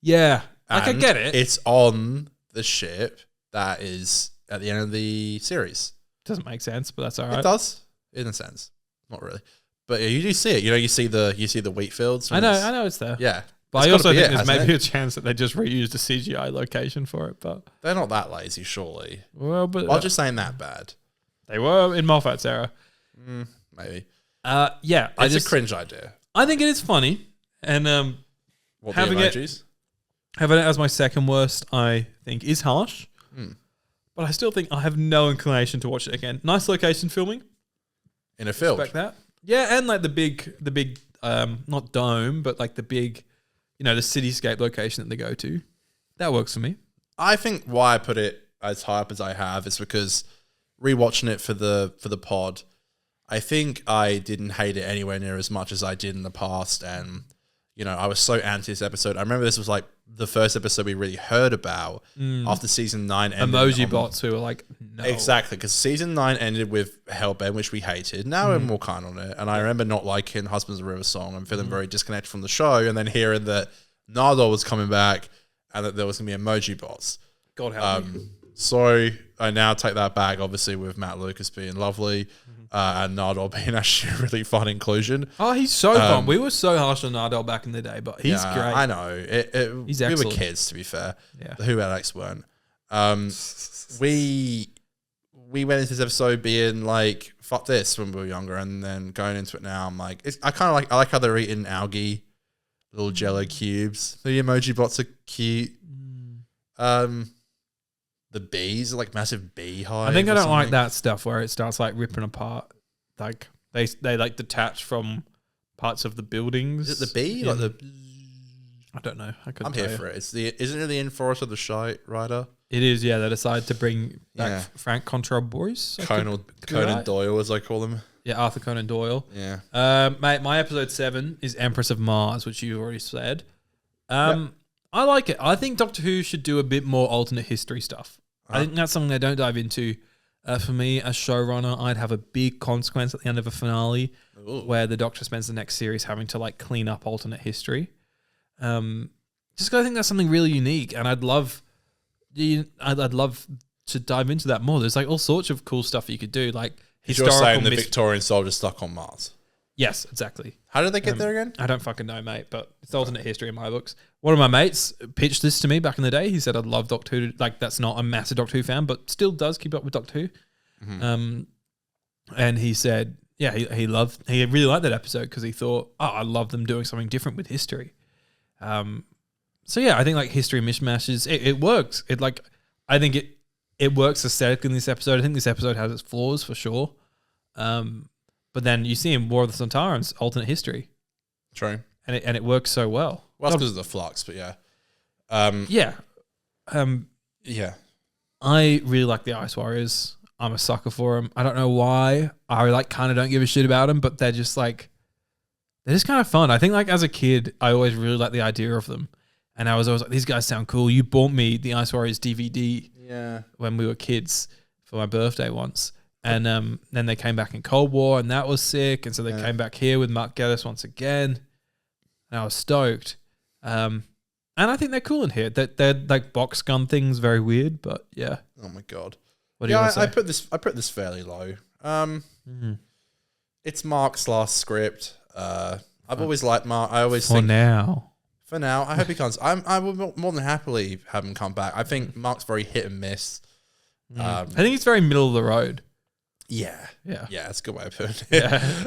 Yeah, like I And get it. It's on the ship that is at the end of the series. Doesn't make sense, but that's all right. It does, in a sense, not really, but yeah, you do see it. You know, you see the wheat fields. I know it's there. Yeah, But It's I gotta also be think it, there's hasn't maybe it? a chance that they just reused a CGI location for it. But They're not that lazy, surely. but Well, just saying that bad. they were in Moffat's era. Maybe Yeah, it's a cringe idea. I think it is funny, and What having the it- emojis? having it as my second worst, I think is harsh. Hmm. But I still think I have no inclination to watch it again. Nice location filming. In a field. Respect that. Yeah, and like the big not dome, but like the big, the cityscape location that they go to. That works for me. I think why I put it as high up as I have is because rewatching it for the pod, I think I didn't hate it anywhere near as much as I did in the past, and I was so anti this episode. I remember this was like the first episode we really heard about after season 9 ended. Emoji bots who were like, no. Exactly, because season 9 ended with Hellbent, which we hated. Now we're more kind on it, and I remember not liking Husbands of River song and feeling very disconnected from the show, and then hearing that Nardole was coming back and that there was going to be emoji bots. God help me. So I now take that back, obviously, with Matt Lucas being lovely and Nardole being actually a really fun inclusion. Oh, he's so fun. We were so harsh on Nardole back in the day, but he's Yeah, great. I know. He's we were excellent. kids, to be fair. Yeah. Who Alex weren't. We went into this episode being like, fuck this when we were younger, and then going into it now, I'm like, I like how they're eating algae, little jello cubes. The emoji bots are cute. The bees are like massive beehives. I think I or don't like something. that stuff where it starts like ripping apart. Like they like detach from parts of the buildings. Is it the bee? Yeah. Like the I don't know. I couldn't I'm tell here you. for it. Isn't it the In Forest of the Shite writer? It is, yeah. They decided to bring back Yeah. Frank Contra Boris. Conan right? Doyle, as I call him. Yeah, Arthur Conan Doyle. Yeah. Mate, my episode 7 is Empress of Mars, which you already said. I like it. I think Doctor Who should do a bit more alternate history stuff. I think that's something they don't dive into. For me, as showrunner, I'd have a big consequence at the end of a finale where the Doctor spends the next series having to like clean up alternate history. Just 'cause I think that's something really unique, and I'd love to dive into that more. There's like all sorts of cool stuff you could do, like You're historical. saying the Victorian soldiers stuck on Mars. Yes, exactly. How did they get there again? I don't fucking know, mate, but it's alternate history in my books. One of my mates pitched this to me back in the day. He said, I'd love Doctor Who. Like, that's not a massive Doctor Who fan, but still does keep up with Doctor Who. And he said, yeah, he really liked that episode because he thought, I love them doing something different with history. So yeah, I think like history mishmashes, it works. I think it works aesthetically in this episode. I think this episode has its flaws for sure. But then you see in War of the Sontarans, alternate history. True. And it works so well. Well, that's because of the flux, but yeah. Yeah. Yeah. I really like the Ice Warriors. I'm a sucker for them. I don't know why. I like kind of don't give a shit about them, but they're just kind of fun. I think like as a kid, I always really liked the idea of them. And I was always like, these guys sound cool. You bought me the Ice Warriors DVD when we were kids for my birthday once. And then they came back in Cold War, and that was sick. And so they came back here with Mark Geddes once again. And I was stoked. And I think they're cool in here. They're like box gun things, very weird, but yeah. Oh my god. What do you want to say? I put this fairly low. It's Mark's last script. I've always liked Mark. I always For think now. for now, I hope he comes. I would more than happily have him come back. I think Mark's very hit and miss. I think it's very middle of the road. Yeah, Yeah. that's a good way of putting it. Yeah.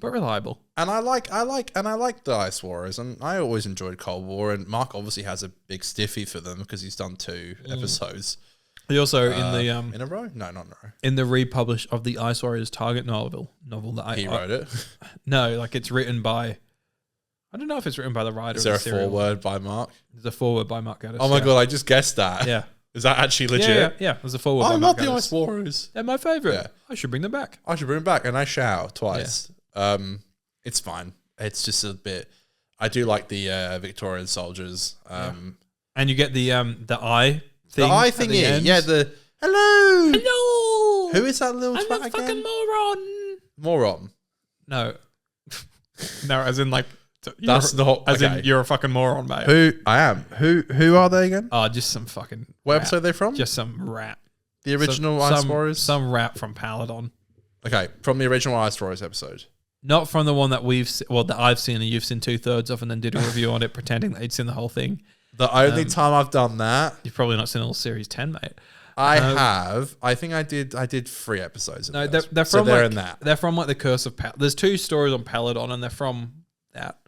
But reliable. And I like the Ice Warriors, and I always enjoyed Cold War. And Mark obviously has a big stiffy for them because he's done 2 episodes. He also in the in a row, no, not in a row. in the republish of the Ice Warriors Target novel that He wrote it. No, like it's written by. I don't know if it's written by the writer. Is there or a the serial. foreword by Mark? There's a foreword by Mark Gaddis. Oh my god, I just guessed that. Yeah. Is that actually legit? Yeah. There's a foreword. I by love Mark the Gaddis. Ice Warriors. They're my favorite. Yeah. I should bring them back. I should bring it back, and I shall twice. It's fine. It's just a bit. I do like the Victorian soldiers. And you get the eye thing. The eye at thing, the yeah. end. Yeah, the hello. Hello. Who is that little I'm twat a again? fucking moron. Moron. No. No, as in like. That's not As okay. in you're a fucking moron, mate. Who I am. Who are they again? Oh, just some fucking. What rap. episode are they from? Just some rap. The original Ice Warriors? Some rap from Paladon. Okay, from the original Ice Warriors episode. Not from the one that that I've seen and you've seen 2/3 of and then did a review on it pretending that you'd seen the whole thing. The only time I've done that, You've probably not seen all series 10, mate. I have. I think I did 3 episodes of No, those. they're So from they're like, in that. They're from like the Curse of There's 2 stories on Paladon and they're from that.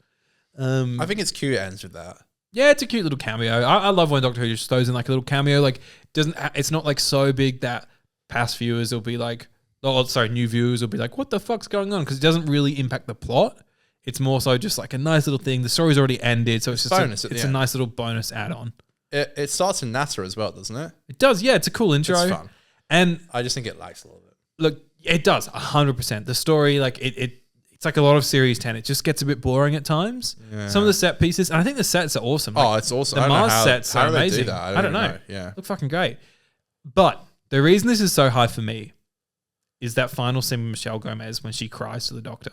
I think it's cute it ends with that. Yeah, it's a cute little cameo. I love when Doctor Who just throws in like a little cameo. Like it's not like so big that past viewers will be like, new viewers will be like, what the fuck's going on? Because it doesn't really impact the plot. It's more so just like a nice little thing. The story's already ended, so it's just bonus at the it's a end. nice little bonus add-on. It starts in NASA as well, doesn't it? It does, yeah. It's a cool intro. It's fun. And I just think it lacks a little bit. look, it does 100%. The story, like it's like a lot of series 10. It just gets a bit boring at times. Yeah. Some of the set pieces, and I think the sets are awesome. Oh, Like, it's awesome. the I don't know Mars how- sets how are do they do amazing. that? I don't know. Yeah. Look fucking great. But the reason this is so high for me is that final scene with Michelle Gomez when she cries to the doctor.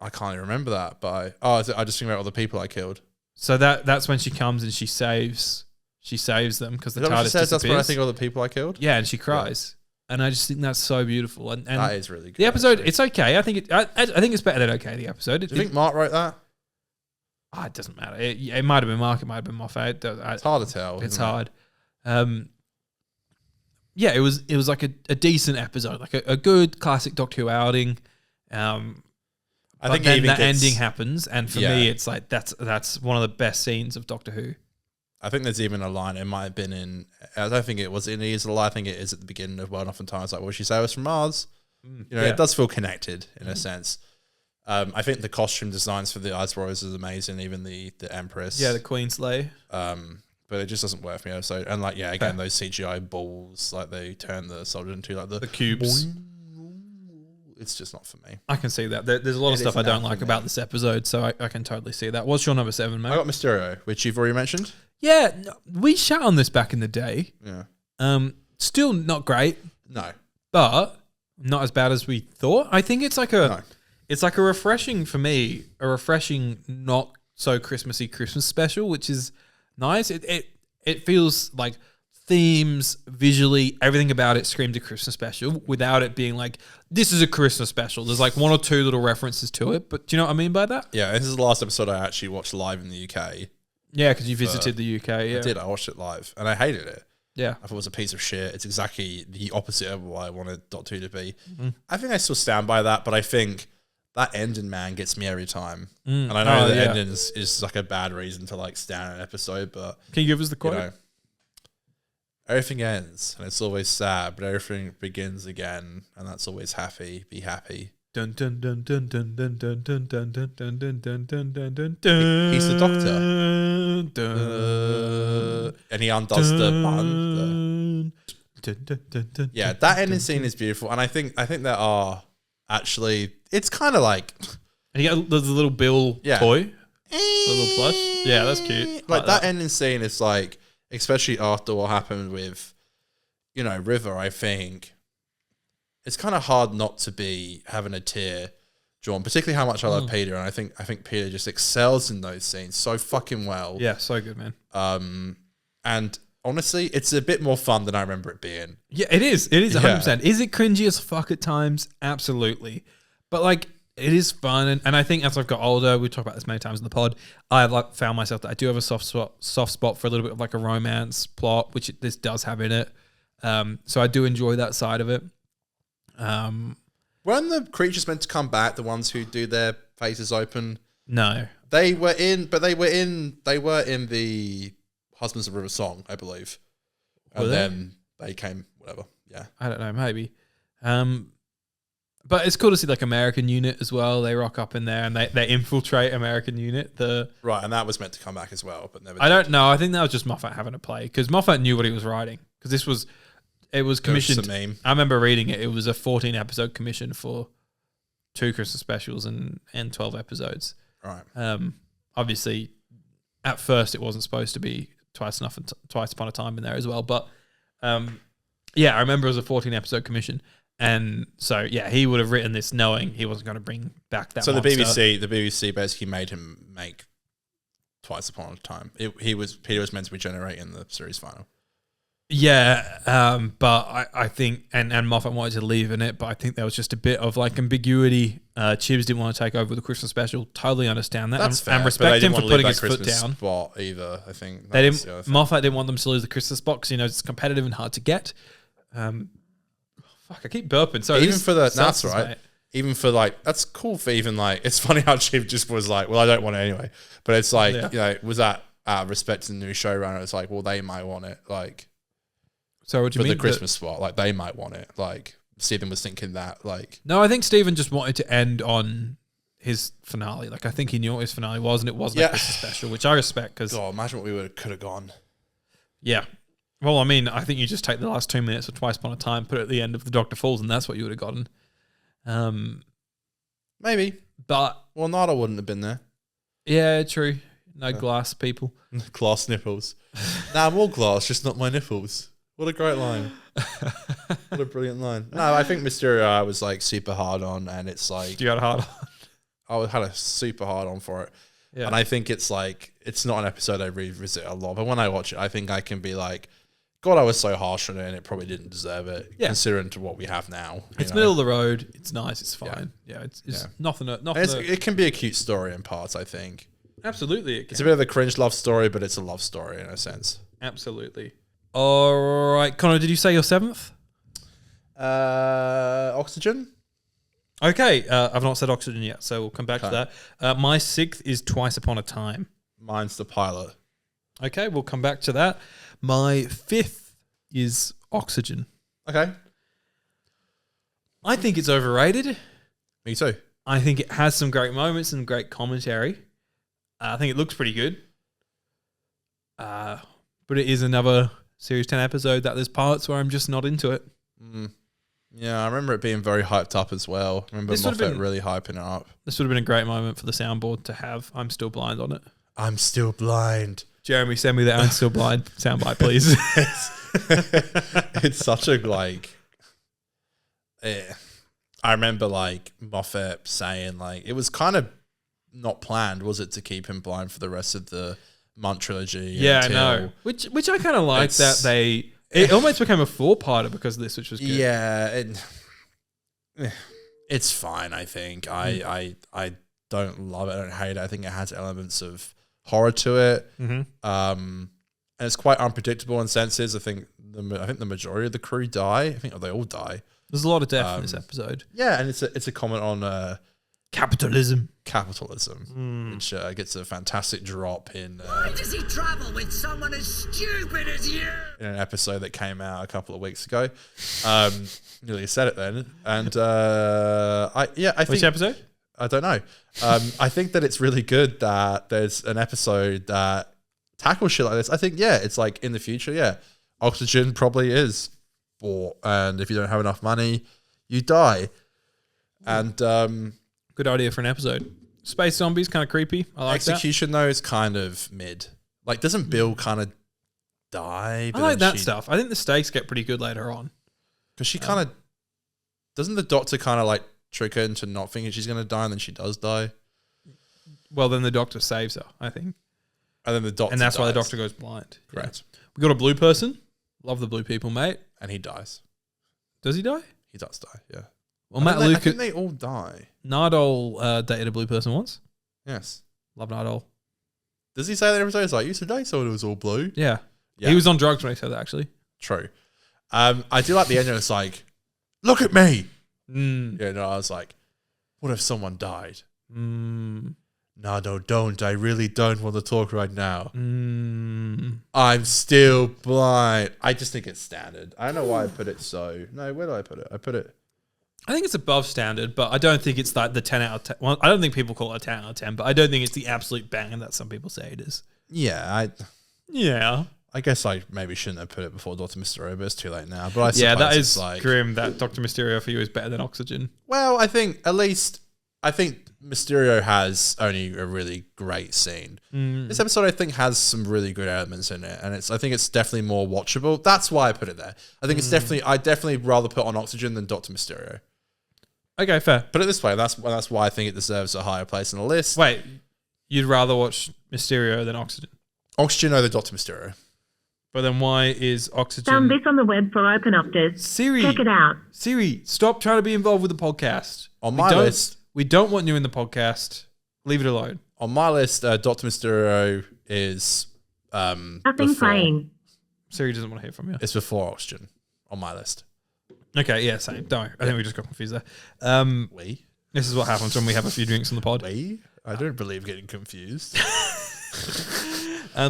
I can't even remember that, but I just think about all the people I killed. So that's when she comes and she saves them because the Is that what she TARDIS says? That's when I disappears. think of all the people I killed? Yeah, and she cries. And I just think that's so beautiful. And That is really good. the episode, actually. it's okay. I think it's better than okay. The episode. Do you think Mark wrote that? It doesn't matter. It might have been Mark. It might have been Moffat. It's hard to tell. It's isn't it? hard. Yeah, it was like a decent episode, like a good classic Doctor Who outing. I But think then even the gets- ending happens, and for Yeah. me, it's like that's one of the best scenes of Doctor Who. I think there's even a line. It might have been in. I don't think it was in Ease of the Light. I think it is at the beginning of World Oftentimes. Like, what she say was from Mars. You know, Yeah. it does feel connected in a sense. I think the costume designs for the Ice Warriors is amazing. Even the Empress. Yeah, the Queen Slay. But it just doesn't work for me. So and like again those CGI balls, like they turn the soldier into like The cubes. It's just not for me. I can see that. There's a lot of It stuff I isn't don't that like for about me. this episode, so I can totally see that. What's your number 7, mate? I got Mysterio, which you've already mentioned. Yeah, we shat on this back in the day. Yeah. Still not great, No. but not as bad as we thought. I think it's like it's like a refreshing for me, a refreshing not so Christmassy Christmas special, which is nice. It feels like themes, visually, everything about it screamed a Christmas special without it being like, this is a Christmas special. There's like 1 or 2 little references to it, but do you know what I mean by that? Yeah, this is the last episode I actually watched live in the UK. Yeah, because you visited the UK. Yeah, I did. I watched it live, and I hated it. Yeah, I thought it was a piece of shit. It's exactly the opposite of what I wanted Doctor Who to be. Mm-hmm. I think I still stand by that, but I think that ending, man, gets me every time. And I know the ending is like a bad reason to like stand an episode, but Can you give us the quote? you know, everything ends, and it's always sad, but everything begins again, and that's always happy. Be happy. Dun dun dun dun dun dun dun dun dun dun dun dun dun dun dun dun dun. He's the Doctor. And he undoes the button. Yeah, that ending scene is beautiful, and I think there are actually. It's kind of like And you got the little Bill toy, the little plush. Yeah, that's cute. like that ending scene is like, especially after what happened with, River. I think it's kind of hard not to be having a tear drawn, particularly how much I love Peter, and I think Peter just excels in those scenes so fucking well. Yeah, so good, man. And honestly, it's a bit more fun than I remember it being. Yeah, it is. It is 100%. Is it cringy as fuck at times? Absolutely. But like, It is fun, and I think as I've got older, we talked about this many times in the pod. I've found myself that I do have a soft spot for a little bit of like a romance plot, which this does have in it. So I do enjoy that side of it. Weren't the creatures meant to come back? The ones who do their faces open? No, they were in the Husbands of River Song, I believe, and then they came. Whatever, yeah. I don't know, maybe. But it's cool to see like American Unit as well. They rock up in there and they infiltrate American Unit. Right, and that was meant to come back as well, but never. I don't know. I think that was just Moffat having a play because Moffat knew what he was writing because it was commissioned. It was a meme. I remember reading it. It was a 14 episode commission for 2 Christmas specials and 12 episodes. Right. Obviously, at first it wasn't supposed to be Twice Upon a Time in there as well, but yeah, I remember it was a 14 episode commission. And so, yeah, he would have written this knowing he wasn't going to bring back that. So monster. the BBC basically made him make Twice Upon a Time. Peter was meant to be generating the series final. Yeah, but I think and Moffat wanted to leave in it, but I think there was just a bit of like ambiguity. Chibs didn't want to take over the Christmas special. Totally understand that. That's fair. And respect him for putting his foot Christmas down. Spot either, I think They didn't. Moffat didn't want them to lose the Christmas spot because it's competitive and hard to get. Fuck, I keep burping. So even for the that's sucks, right. mate. Even for like that's cool for even like it's funny how Chib just was like, well, I don't want it anyway. But it's like was that respect to the new showrunner? It's like, well, they might want it. Like, so what do you for mean? the Christmas spot, like they might want it. Like Stephen was thinking that. Like, no, I think Stephen just wanted to end on his finale. Like I think he knew what his finale was, and it wasn't a Christmas special, which I respect because. God, imagine what we could have gone. Yeah. Well, I mean, I think you just take the last 2 minutes of Twice Upon a Time, put it at the end of The Doctor Falls, and that's what you would have gotten. Maybe. But... Well, Nada wouldn't have been there. Yeah, true. No glass people. Glass nipples. Nah, I'm all glass, just not my nipples. What a great line. What a brilliant line. No, I think Mysterio I was like super hard on, and it's like... You had a hard on? I had a super hard on for it. Yeah. And I think it's like, it's not an episode I revisit a lot, but when I watch it, I think I can be like, God, I was so harsh on it and it probably didn't deserve it, considering to what we have now. It's middle of the road. It's nice. It's fine. Yeah, it's nothing. It can be a cute story in parts, I think. Absolutely. It's a bit of a cringe love story, but it's a love story in a sense. Absolutely. All right. Connor, did you say your 7th? Oxygen? Okay. I've not said Oxygen yet, so we'll come back to that. My 6th is Twice Upon a Time. Mine's the pilot. Okay, we'll come back to that. My 5th is Oxygen. Okay. I think it's overrated. Me too. I think it has some great moments and great commentary. I think it looks pretty good. But it is another Series 10 episode that there's parts where I'm just not into it. Yeah, I remember it being very hyped up as well. I remember Moffat really hyping it up. This would have been a great moment for the soundboard to have I'm Still Blind on it. I'm still blind. Jeremy, send me that I'm Still Blind soundbite, please. It's such a like... I remember like Moffat saying like, it was kind of not planned, was it, to keep him blind for the rest of the Munt trilogy? Yeah, I know. Which I kind of like that they... It almost became a 4-parter because of this, which was good. Yeah, it's fine, I think. I don't love it. I don't hate it. I think it has elements of horror to it. And it's quite unpredictable in senses. I think the majority of the crew die. I think they all die. There's a lot of death in this episode. Yeah, and it's a comment on capitalism, which gets a fantastic drop in. Why does he travel with someone as stupid as you? In an episode that came out a couple of weeks ago, nearly said it then, and I think which episode? I don't know. I think that it's really good that there's an episode that tackles shit like this. I think it's like in the future, Oxygen probably is bought, and if you don't have enough money, you die. And good idea for an episode. Space zombies, kind of creepy. I like execution though is kind of mid. Like, doesn't Bill kind of die? I like that stuff. I think the stakes get pretty good later on because she kind of doesn't the doctor kind of like trick her into not thinking she's going to die, and then she does die. Well, then the doctor saves her, I think, and then the doctor, and that's dies. why the doctor goes blind. Correct. Yeah. We got a blue person. Love the blue people, mate. And he dies. Does he die? He does die. Yeah. Well, Matt I Lucas, think they all die. Nardole dated a blue person once. Yes. Love Nardole. Does he say that every time? It's like, used to date someone who was all blue. Yeah. Yeah. He was on drugs when he said that, actually. True. I do like the ending. It's like, look at me. Mm. Yeah, no, I was like, what if someone died? Mm. No, don't. I really don't want to talk right now. Mm. I'm still blind. I just think it's standard. I don't know why I put it so. No, where did I put it? I think it's above standard, but I don't think it's like the 10 out of 10. Well, I don't think people call it a 10 out of 10, but I don't think it's the absolute banger that some people say it is. Yeah, Yeah. I guess I maybe shouldn't have put it before Dr. Mysterio, but it's too late now. But I Yeah, that suppose is it's like, grim that Dr. Mysterio for you is better than Oxygen. well, I think Mysterio has only a really great scene. This episode, I think, has some really good elements in it, and I think it's definitely more watchable. That's why I put it there. I think I definitely rather put on Oxygen than Dr. Mysterio. Okay, fair. Put it this way, that's why I think it deserves a higher place on the list. Wait, you'd rather watch Mysterio than Oxygen? Oxygen over Dr. Mysterio. But then why is Oxygen... Found this on the web for open updates. Siri, Check it out. Siri, stop trying to be involved with the podcast. On my list... We don't want you in the podcast. Leave it alone. On my list, Dr. Mysterio is... Nothing before- playing. Siri doesn't want to hear from you. It's before Oxygen on my list. Okay, yeah, same. Don't worry. I think we just got confused there. We? This is what happens when we have a few drinks on the pod. We? I don't believe getting confused.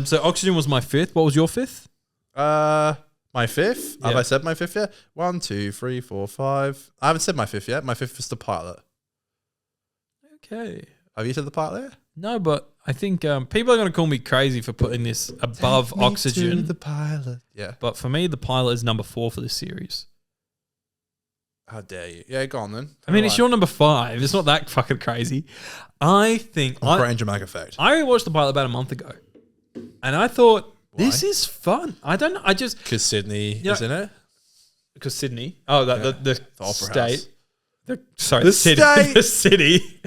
So Oxygen was my fifth. What was your fifth? My fifth? Have Yeah. I said my fifth yet? 1, 2, 3, 4, 5. I haven't said my fifth yet. My fifth is the pilot. Okay. Have you said the pilot yet? No, but I think people are going to call me crazy for putting this above Take me Oxygen. to the pilot. Yeah. But for me, the pilot is number 4 for this series. How dare you? Yeah, go on then. I mean, it's your number 5. It's not that fucking crazy. I think... Great dramatic effect. I watched the pilot about a month ago. And I thought, this is fun. I don't know. I just... Because Sydney is in it? Because Sydney. Oh, the Opera state. House. The state. the city.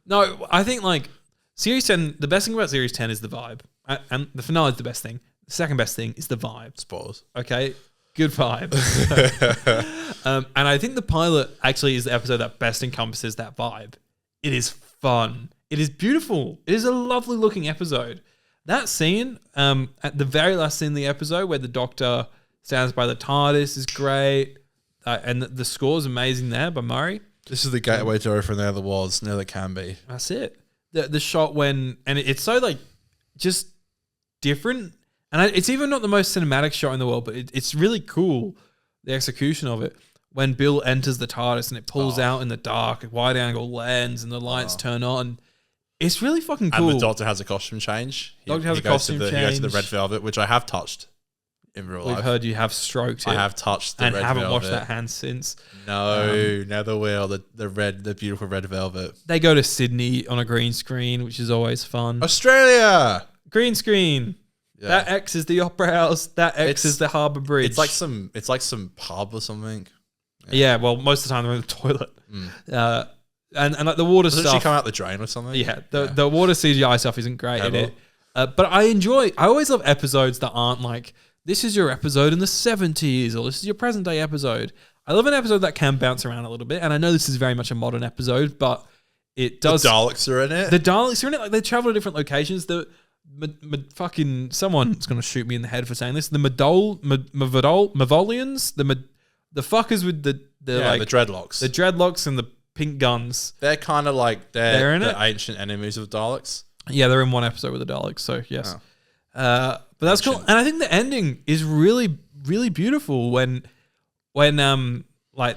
No, I think like Series 10, the best thing about Series 10 is the vibe. And the finale is the best thing. The second best thing is the vibe. Spoilers. Okay? Good vibe. And I think the pilot actually is the episode that best encompasses that vibe. It is fun. It is beautiful. It is a lovely looking episode. That scene, at the very last scene of the episode where the Doctor stands by the TARDIS is great. And the score is amazing there by Murray. This is the gateway to everything there was. Now there can be. That's it. The shot when... And it's so like just different. And it's even not the most cinematic shot in the world, but it's really cool, the execution of it. When Bill enters the TARDIS and it pulls out in the dark, a wide angle lens and the lights turn on. It's really fucking cool. And the Doctor has a costume change. He goes to the Red Velvet, which I have touched in real life. We've heard you have stroked it. I have touched the and Red haven't Velvet. washed that hand since. No, never will. The beautiful Red Velvet. They go to Sydney on a green screen, which is always fun. Australia! Green screen. Yeah. That X is the Opera House. That X is the Harbour Bridge. It's like some pub or something. Yeah, well, most of the time they're in the toilet. And like the water Doesn't stuff. she come out the drain or something? Yeah, the water CGI stuff isn't great in it. But I always love episodes that aren't like, this is your episode in the 70s or this is your present day episode. I love an episode that can bounce around a little bit. And I know this is very much a modern episode, but it does. The Daleks are in it. The Daleks are in it. Like they travel to different locations. Fucking someone's going to shoot me in the head for saying this. The Mavolians, the fuckers with the dreadlocks. The dreadlocks and the pink guns. They're kind of like they're in the it? ancient enemies of Daleks. Yeah, they're in one episode with the Daleks, so yes. But that's cool. And I think the ending is really, really beautiful when like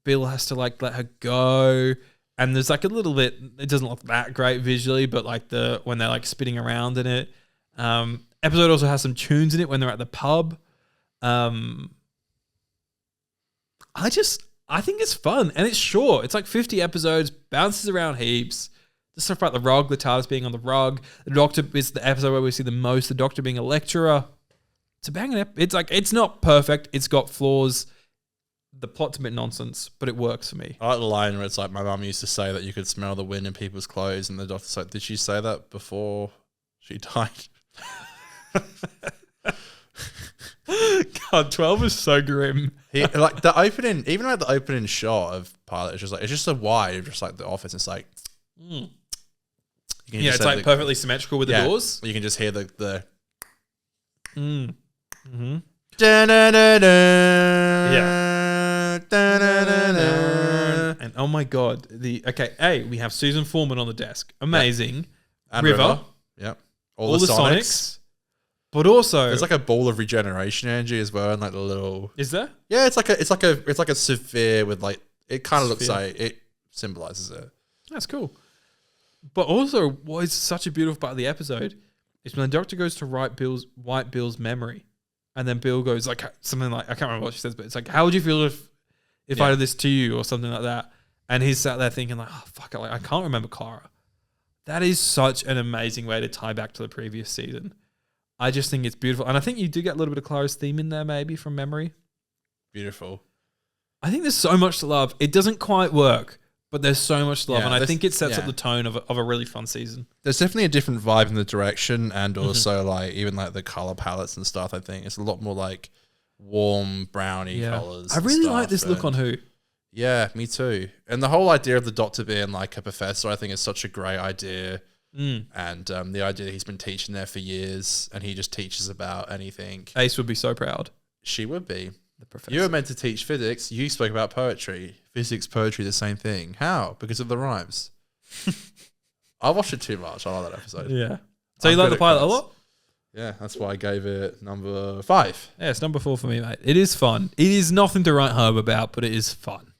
Bill has to like let her go, and there's like a little bit, it doesn't look that great visually, but like when they're like spinning around in it. Episode also has some tunes in it when they're at the pub. I think it's fun and it's short. It's like 50 episodes, bounces around heaps. The stuff about the rug, the TARDIS being on the rug. The Doctor is the episode where we see the most. The Doctor being a lecturer. It's a banging It's like, it's not perfect. It's got flaws. The plot's a bit nonsense, but it works for me. I like the line where it's like, my mum used to say that you could smell the wind in people's clothes, and the Doctor's like, did she say that before she died? God, 12 is so grim. He like the opening, even like the opening shot of Pilot is just like it's just a wide of just like the office. It's like, you can Yeah, just it's have like perfectly symmetrical with the doors. You can just hear the. Mm-hmm. And oh my god, we have Susan Foreman on the desk. Amazing. And River. Yep. All the Sonics. But also There's like a ball of regeneration energy as well, and like the little. Is there? Yeah, it's like a sphere with like it kind of looks like it symbolizes it. That's cool. But also, what is such a beautiful part of the episode is when the Doctor goes to write Bill's memory, and then Bill goes like something like, I can't remember what she says, but it's like, how would you feel if I did this to you or something like that? And he's sat there thinking like, oh fuck it, like I can't remember Clara. That is such an amazing way to tie back to the previous season. I just think it's beautiful. And I think you do get a little bit of Clara's theme in there maybe from memory. Beautiful. I think there's so much to love. It doesn't quite work, but there's so much to love. Yeah, and I think it sets up the tone of a really fun season. There's definitely a different vibe in the direction, and also like even like the color palettes and stuff. I think it's a lot more like warm browny colors. I really like this look on Who. Yeah, me too. And the whole idea of the Doctor being like a professor, I think is such a great idea. And the idea that he's been teaching there for years and he just teaches about anything. Ace would be so proud. She would be. The professor. You were meant to teach physics. You spoke about poetry. Physics, poetry, the same thing. How? Because of the rhymes. I watched it too much. I like that episode. Yeah. So you like the pilot a lot? Yeah, that's why I gave it number 5. Yeah, it's number 4 for me, mate. It is fun. It is nothing to write home about, but it is fun.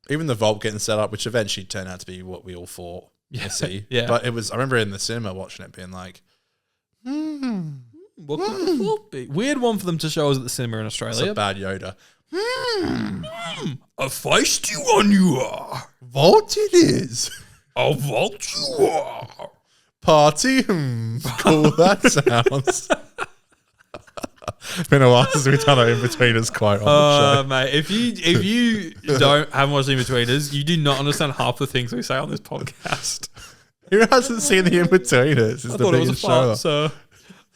Even the vault getting set up, which eventually turned out to be what we all thought. Yeah. See. Yeah. But it was, I remember in the cinema watching it being like, What could the vault be? Weird one for them to show us at the cinema in it's Australia. a bad Yoda. A feisty one you are. Vault it is. A vault you are. Party. Cool that sounds. Been a while since we've done our in-betweeners quite on the show. Mate, if you haven't watched in-betweeners, you do not understand half the things we say on this podcast. Who hasn't seen the in-betweeners? I thought it was a fart, sir.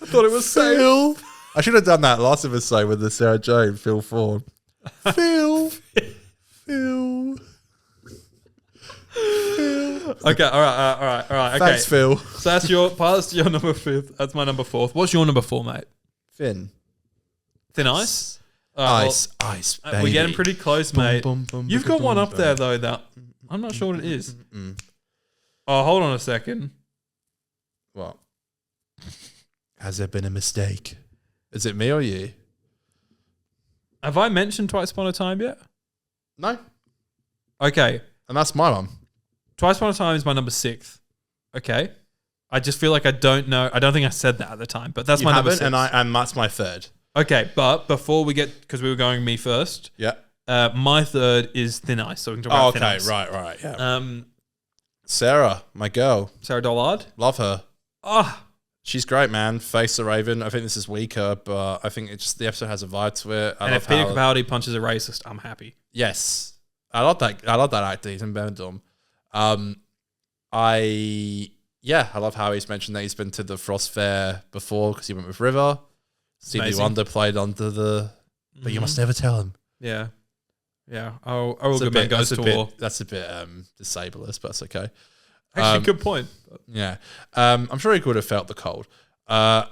I thought it was Phil. I should have done that last episode with the Sarah Jane, Phil Ford. Phil. Okay, all right. Okay. Thanks, Phil. So that's your number 5th. That's my number 4th. What's your number 4, mate? Finn. Thin Ice? Ice, baby. We're getting pretty close, mate. You've got one up there, though, that I'm not sure what it is. Oh, hold on a second. What? Has there been a mistake? Is it me or you? Have I mentioned Twice Upon a Time yet? No. Okay. And that's my one. Twice Upon a Time is my number 6th. Okay. I just feel like I don't know. I don't think I said that at the time, but that's my number 6. And that's my 3rd. Okay, but before we get, because we were going me first. Yeah. My 3rd is Thin Ice, so we can talk about Thin Ice. Right. Yeah. Sarah, my girl. Sarah Dollard. Love her. Oh, she's great, man. Face the Raven. I think this is weaker, but I think the episode has a vibe to it. and if Peter Capaldi punches a racist, I'm happy. Yes. I love that actor. He's in Benidorm. I love how he's mentioned that he's been to the Frost Fair before because he went with River. Stevie Wonder played under the... But you must never tell him. Yeah. Yeah. Oh, good man goes to war. That's a bit disableist, but that's okay. Actually, good point. Yeah. I'm sure he could have felt the cold. I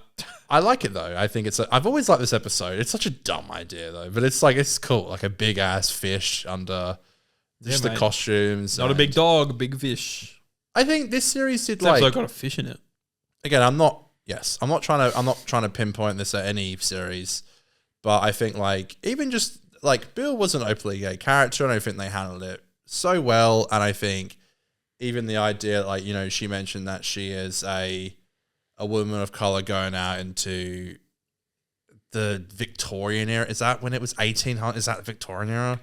like it, though. I think I've always liked this episode. It's such a dumb idea, though. But it's cool. Like a big-ass fish under just the costumes. Not a big dog, big fish. I think this series did This episode got a fish in it. Again, I'm not trying to pinpoint this at any series, but I think like even just like Bill was an openly gay character, and I think they handled it so well. And I think even the idea, like, you know, she mentioned that she is a woman of color going out into the Victorian era. Is that when it was 1800? Is that Victorian era?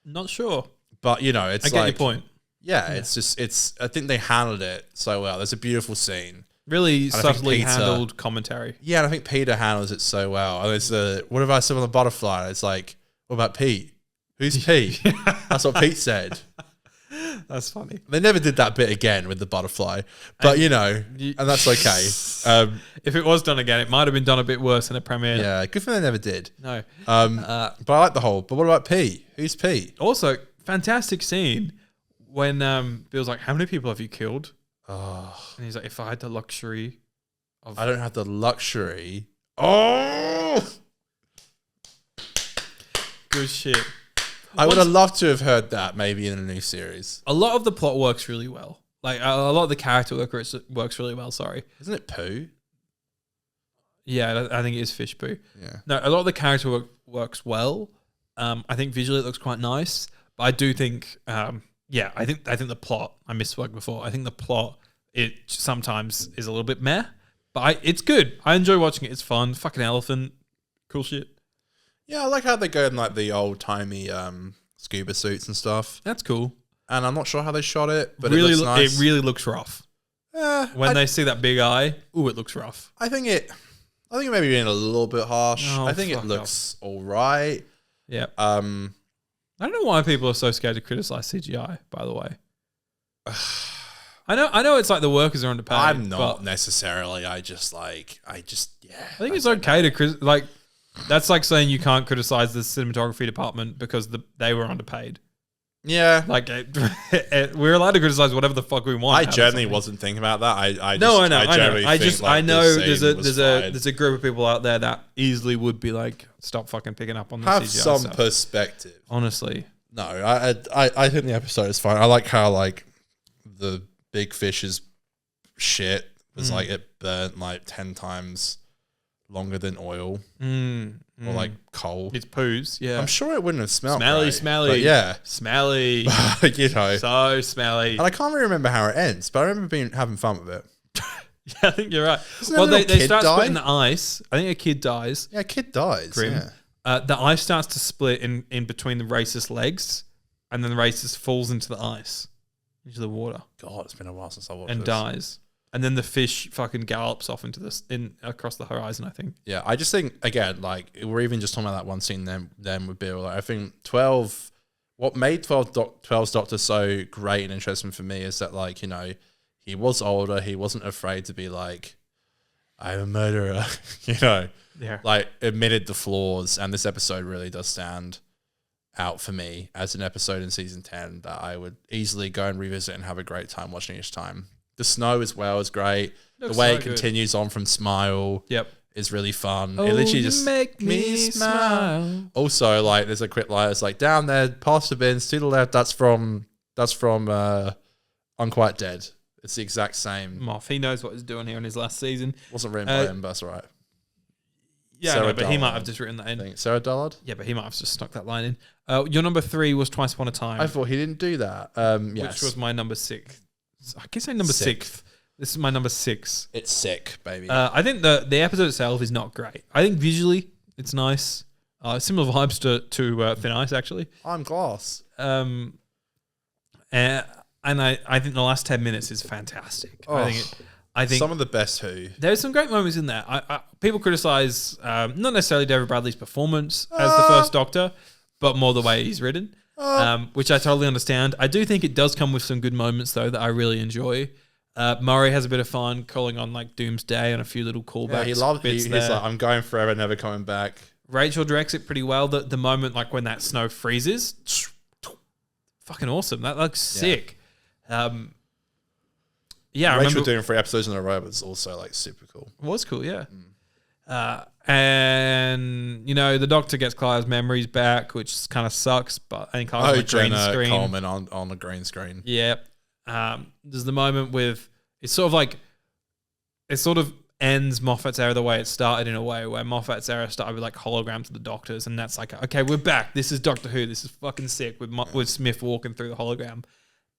Not sure, but you know, it's I get your point. Yeah, it's. I think they handled it so well. There's a beautiful scene. Really subtly handled commentary. Yeah, and I think Peter handles it so well. And it's what if I said on the butterfly? It's like, what about Pete? Who's Pete? That's what Pete said. That's funny. They never did that bit again with the butterfly, but and that's okay. If it was done again, it might have been done a bit worse in a premiere. Yeah, good for them they never did. No. But I like the whole. But what about P? Who's P? Also, fantastic scene when Bill's like, "How many people have you killed?" Oh, And he's like, "If I had the luxury of..." I don't have the luxury. Oh, Good shit. I would have loved to have heard that maybe in a new series. A lot of the plot works really well. Like, a lot of the character works really well, sorry. Isn't it poo? Yeah, I think it is fish poo. Yeah. No, a lot of the character work works well. I think visually it looks quite nice. But I do think, I think the plot, I misspoke before, I think the plot, it sometimes is a little bit meh. But it's good. I enjoy watching it. It's fun. Fucking elephant. Cool shit. Yeah, I like how they go in like the old-timey scuba suits and stuff. That's cool. And I'm not sure how they shot it, but really, it looks nice. It really looks rough. When they see that big eye, ooh, it looks rough. I think it may be being a little bit harsh. Oh, I think it fuck looks all right. Yeah. I don't know why people are so scared to criticize CGI, by the way. I know it's like the workers are underpaid. I'm not but necessarily. I think it's okay to criticize. That's like saying you can't criticize the cinematography department because they were underpaid. Yeah. Like we're allowed to criticize whatever the fuck we want. I generally wasn't thinking about that. I know. I know there's a group of people out there that easily would be like, stop fucking picking up on the have CGI some stuff. perspective. Honestly. No, I think the episode is fine. I like how like the big fish's shit was like it burnt like 10 times longer than oil or like coal. It's poos, yeah. I'm sure it wouldn't have smelled smelly. but yeah. Smelly. So smelly. And I can't really remember how it ends, but I remember having fun with it. Yeah, I think you're right. Doesn't They start splitting the ice. I think a kid dies. Yeah, a kid dies. Grim. Yeah. The ice starts to split in between the racist legs, and then the racist falls into the ice, into the water. God, it's been a while since I watched and this. dies. And then the fish fucking gallops off into across the horizon, I think. Yeah, I just think, again, like, we're even just talking about that one scene then with Bill. Like, I think what made 12's Doctor so great and interesting for me is that, like, he was older. He wasn't afraid to be like, I'm a murderer, Yeah. Like, admitted the flaws. And this episode really does stand out for me as an episode in season 10 that I would easily go and revisit and have a great time watching each time. The snow as well is great. The way it continues on from Smile is really fun. It literally just make me smile. Also, like, there's a quick line. It's like, down there, past the bins, to the left. That's from Unquite Dead. It's the exact same. Moff, he knows what he's doing here in his last season. Wasn't written by him, but that's all right. Yeah, no, but he might have just written that in. Sarah Dollard? Yeah, but he might have just stuck that line in. Your number 3 was Twice Upon a Time. I thought he didn't do that. Yes. Which was my number 6. I guess I'm number 6th. This is my number 6. It's sick, baby. I think the episode itself is not great. I think visually it's nice. Similar vibes to Thin Ice, actually. I'm Glass. And I think the last 10 minutes is fantastic. I think some of the best Who. There's some great moments in there. People criticize not necessarily David Bradley's performance as the first Doctor, but more the way he's written, which I totally understand. I do think it does come with some good moments, though, that I really enjoy. Murray has a bit of fun calling on like Doomsday and a few little callbacks. Yeah, he's like, I'm going forever, never coming back. Rachel directs it pretty well. The moment like when that snow freezes, fucking awesome. That looks sick. Yeah, Rachel doing 3 episodes in a row was also like super cool. It was cool, yeah. And the Doctor gets Claire's memories back, which kind of sucks. But I think on a green screen. Coleman on a green screen. Yeah. There's the moment with it sort of ends Moffat's era the way it started, in a way where Moffat's era started with like holograms of the Doctors, and that's like, okay, we're back. This is Doctor Who. This is fucking sick with Smith walking through the hologram.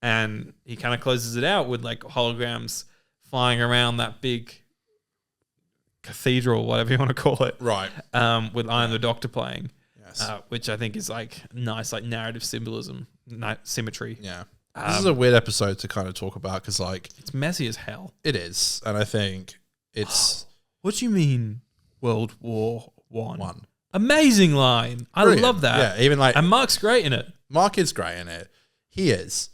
And he kind of closes it out with like holograms flying around that big cathedral, whatever you want to call it. Right. With I Am the Doctor playing. Yes. Which I think is like nice, like narrative symbolism, symmetry. Yeah. This is a weird episode to kind of talk about because like... It's messy as hell. It is. And I think it's... What do you mean World War One? Amazing line. I love that. Yeah, even like... And Mark's great in it. Mark is great in it. He is.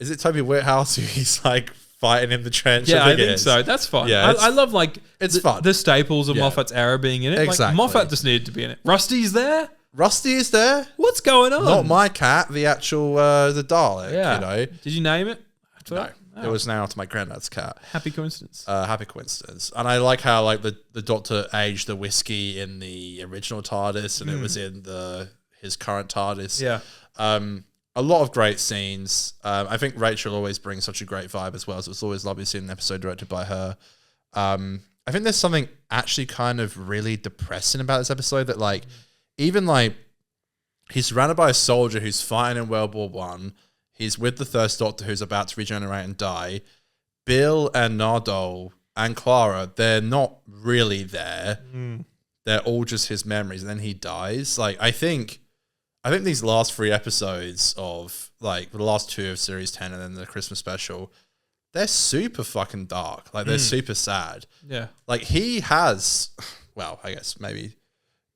is it Toby Whithouse who he's like fighting in the trench? Yeah, I it think is. so. That's fun. Yeah, I love like it's fun. the staples of Yeah. Moffat's era being in it. Exactly. Like, Moffat just needed to be in it. Rusty's there. Rusty is there. What's going on? Not my cat, the actual the Dalek. Yeah. You know. Did you name it? After No, that? it was now to my granddad's cat. Happy coincidence. Happy coincidence. And I like how like the Doctor aged the whiskey in the original TARDIS and it was in his current TARDIS. Yeah. A lot of great scenes. I think Rachel always brings such a great vibe as well. So it's always lovely seeing an episode directed by her. I think there's something actually kind of really depressing about this episode that like even like he's surrounded by a soldier who's fighting in World War One. He's with the First Doctor who's about to regenerate and die. Bill and Nardole and Clara, they're not really there. They're all just his memories, and then he dies. Like I think these last 3 episodes of like the last 2 of series 10 and then the Christmas special, they're super fucking dark. Like they're super sad. Yeah. Like he has, well, I guess maybe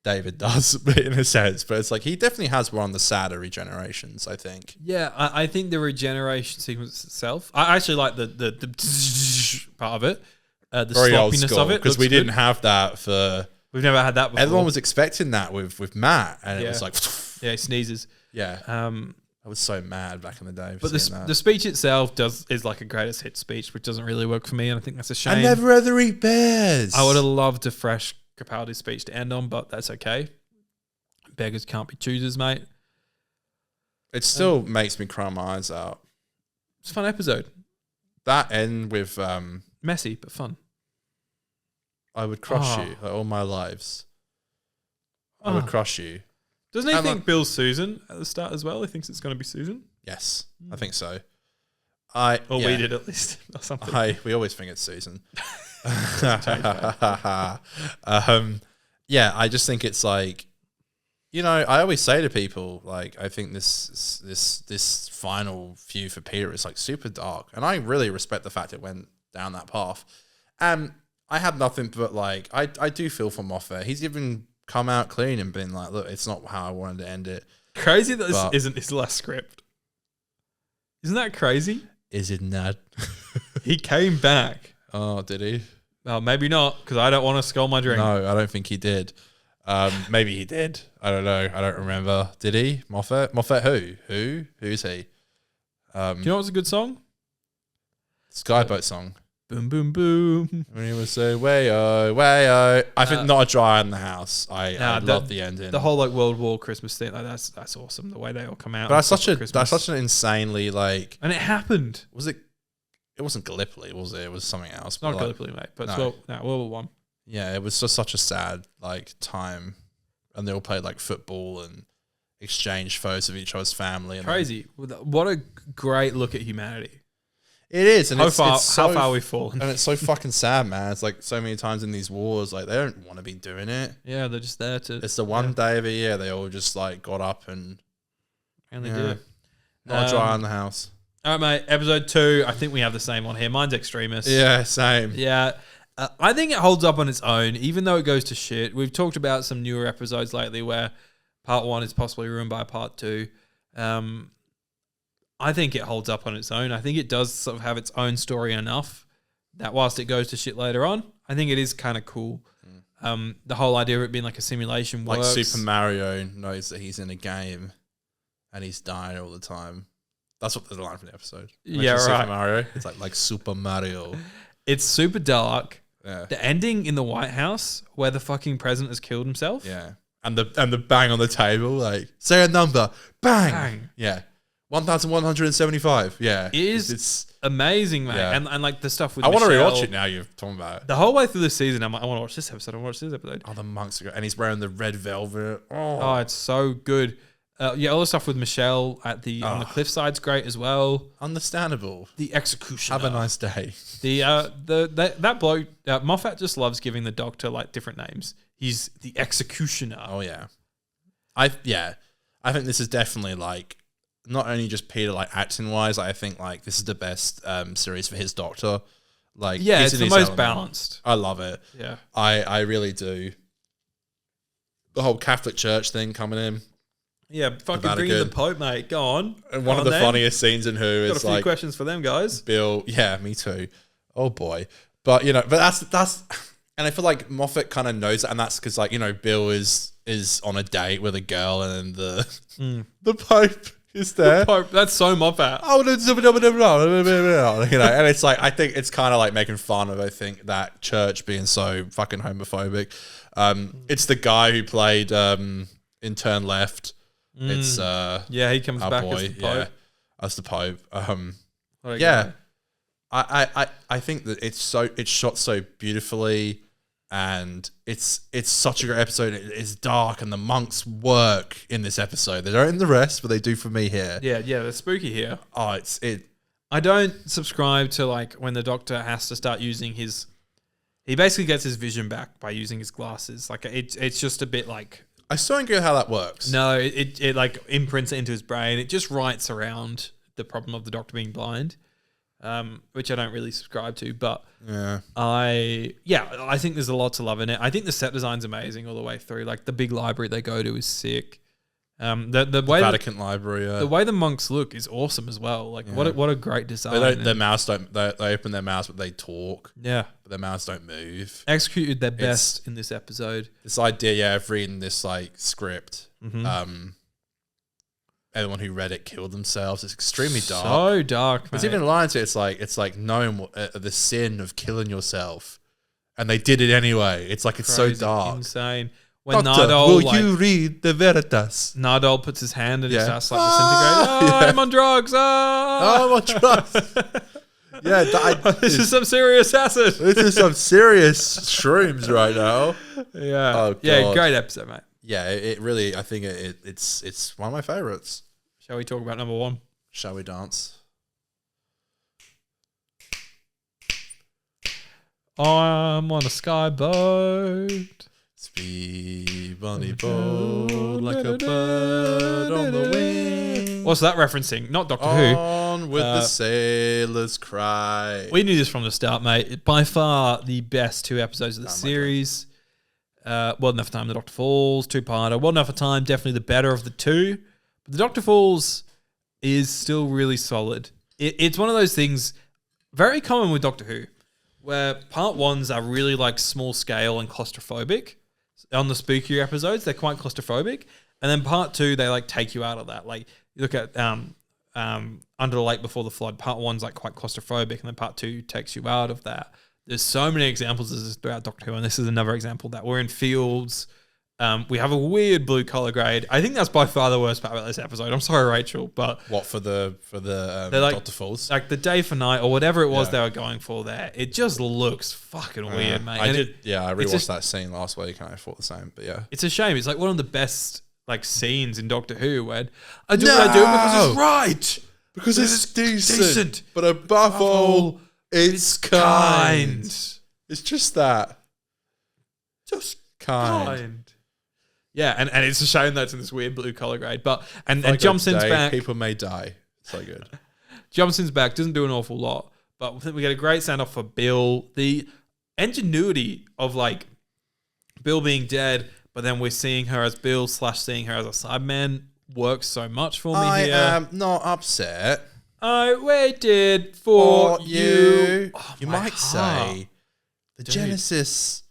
David does in a sense, but it's like he definitely has one of the sadder regenerations, I think. Yeah, I think the regeneration sequence itself. I actually like the part of it, the Very old sloppiness school, of it. because we looks good. didn't have that for... We've never had that before. Everyone was expecting that with Matt, and it Yeah. was like... Yeah, he sneezes. Yeah. I was so mad back in the day. But the speech itself is like a greatest hit speech, which doesn't really work for me, and I think that's a shame. I never ever eat bears. I would have loved a fresh Capaldi speech to end on, but that's okay. Beggars can't be choosers, mate. It still makes me cry my eyes out. It's a fun episode. That end with Messy, but fun. I would crush Oh. you like all my lives. I would crush you. Doesn't he And think like- Bill's Susan at the start as well? He thinks it's going to be Susan? Yes, I think so. Or yeah. we did at least, or something. We always think it's Susan. Yeah, I just think it's like, you know, I always say to people, like, I think this final few for Peter is like super dark, and I really respect the fact it went down that path. And I had nothing but like, I do feel for Moffat. He's even come out clean and been like, look, it's not how I wanted to end it. Crazy that this But- isn't his last script. Isn't that crazy? Is it not? He came back. Oh, did he? Well, maybe not, because I don't want to skull my drink. No, I don't think he did. Maybe he did. I don't know. I don't remember. Did he? Moffat? Moffat who? Who's he? Do you know what's a good song? Skyboat song. Boom, boom, boom. When he was so way-oh, way-oh. I think Not a Dry in the House. I love the ending. The whole like World War Christmas thing, like that's awesome. The way they all come out. but and stuff at that's Christmas. such an insanely like. And it happened. Was it? It wasn't Gallipoli, was it? It was something else. Not but, like, Gallipoli, mate, but no. it's World War One. Yeah, it was just such a sad like time, and they all played like football and exchanged photos of each other's family. And Crazy. What a great look at humanity. It is, and How it's far so, we've fallen. and it's so fucking sad, man. It's like so many times in these wars, like they don't want to be doing it. Yeah, they're just there to. It's the one day of the year they all just like got up and And they yeah. do it. Not dry in the house. All right, mate. Episode 2. I think we have the same on here. Mine's Extremis. Yeah, same. Yeah. I think it holds up on its own, even though it goes to shit. We've talked about some newer episodes lately where part 1 is possibly ruined by part 2. I think it holds up on its own. I think it does sort of have its own story enough that whilst it goes to shit later on, I think it is kind of cool. The whole idea of it being like a simulation Like works. Super Mario knows that he's in a game and he's dying all the time. That's what the line from the episode. Yeah, Super right. Mario. It's like Super Mario. It's super dark. Yeah. The ending in the White House where the fucking president has killed himself. Yeah. And the bang on the table, like, say a number. Bang. Bang. Yeah. 1,175. Yeah. It is It's amazing, mate. Yeah. And like the stuff with I want to Michelle. rewatch it now you're talking about it. The whole way through the season, I'm like, I want to watch this episode. I want to watch this episode. Oh, the monks are great. And he's wearing the red velvet. Oh, it's so good. Yeah, all the stuff with Michelle at on the cliffside's great as well. Understandable. The execution. Have a nice day. That bloke Moffat just loves giving the Doctor like different names. He's the executioner. Oh, yeah. I think this is definitely like not only just Peter like acting wise. I think like this is the best series for his Doctor. Like Yeah, he's it's in the his most element. balanced. I love it. Yeah. I really do. The whole Catholic Church thing coming in. Yeah, fucking Vatican. bring in the Pope, mate. Go on. And one Go of the on then. funniest scenes in Who Got a is few like questions for them, guys. Bill. Yeah, me too. Oh boy. But that's and I feel like Moffat kind of knows that, and that's because Bill is on a date with a girl, and then the Pope is there. Pope, that's so Moffat. Oh, and it's like I think it's kind of like making fun of that church being so fucking homophobic. It's the guy who played in Turn Left. It's he comes our back boy, as the Pope. as the Pope. What a Yeah. guy. I think that it's shot so beautifully, and it's such a great episode. It's dark, and the monks work in this episode. They don't in the rest, but they do for me here. Yeah, they're spooky here. Oh, I don't subscribe to like when the Doctor has to start using his. He basically gets his vision back by using his glasses. Like it's just a bit like. I still don't get how that works. No, it like imprints it into his brain. It just writes around the problem of the Doctor being blind, which I don't really subscribe to. But Yeah. I think there's a lot to love in it. I think the set design's amazing all the way through. Like the big library they go to is sick. The way Vatican Library. the way the monks look is awesome as well. Like what a great design. Their mouths don't. They open their mouths, but they talk. Yeah, But their mouths don't move. executed their best in this episode. This idea, of reading this like script. Everyone who read it killed themselves. It's extremely dark. So dark, There's mate. even a line to it. It's like knowing the sin of killing yourself, and they did it anyway. It's like it's Crazy, so dark. insane. When Doctor, Nardole, will like, you read the Veritas? Nardole puts his hand and it Yeah. starts like disintegrating. Oh, Yeah. I'm on drugs. Oh, my trust. This is some serious acid. This is some serious shrooms right now. Yeah. Oh, Yeah, God. great episode, mate. Yeah, it really. I think it's one of my favorites. Shall we talk about number one? Shall we dance? I'm on a skyboat. Speed bunny boat like a bird on the wing. What's that referencing? Not Doctor Who. On with the sailors cry. We knew this from the start, mate. By far the best two episodes of the Oh my series. Well Enough Time, The Doctor Falls, two-parter. Well Enough Time, definitely the better of the two. But The Doctor Falls is still really solid. It's one of those things, very common with Doctor Who, where part ones are really like small scale and claustrophobic. On the spookier episodes, they're quite claustrophobic. And then part two, they like take you out of that. Like you look at Under the Lake Before the Flood, part one's like quite claustrophobic, and then part two takes you out of that. There's so many examples of this throughout Doctor Who, and this is another example that we're in fields. We have a weird blue color grade. I think that's by far the worst part about this episode. I'm sorry, Rachel, but What for the they're like, Doctor Falls? like the day for night or whatever it was Yeah. they were going for there. It just looks fucking weird, mate. I And did. I it's rewatched just- that scene last week, and I thought the same. But yeah, It's a shame. It's like one of the best like scenes in Doctor Who where I do what I do because it's right. because it's decent, decent. but above all, it's kind. Kind. It's just that, Just kind. kind. Yeah, and it's a shame that it's in this weird blue color grade. But and Like Johnson's a day, back. People may die. So good. Johnson's back, doesn't do an awful lot, but I think we get a great send off for Bill. The ingenuity of like Bill being dead, but then we're seeing her as Bill / seeing her as a Cyberman works so much for me I here. am not upset I waited for for you. you. Oh, You my might heart. say the Dude. genesis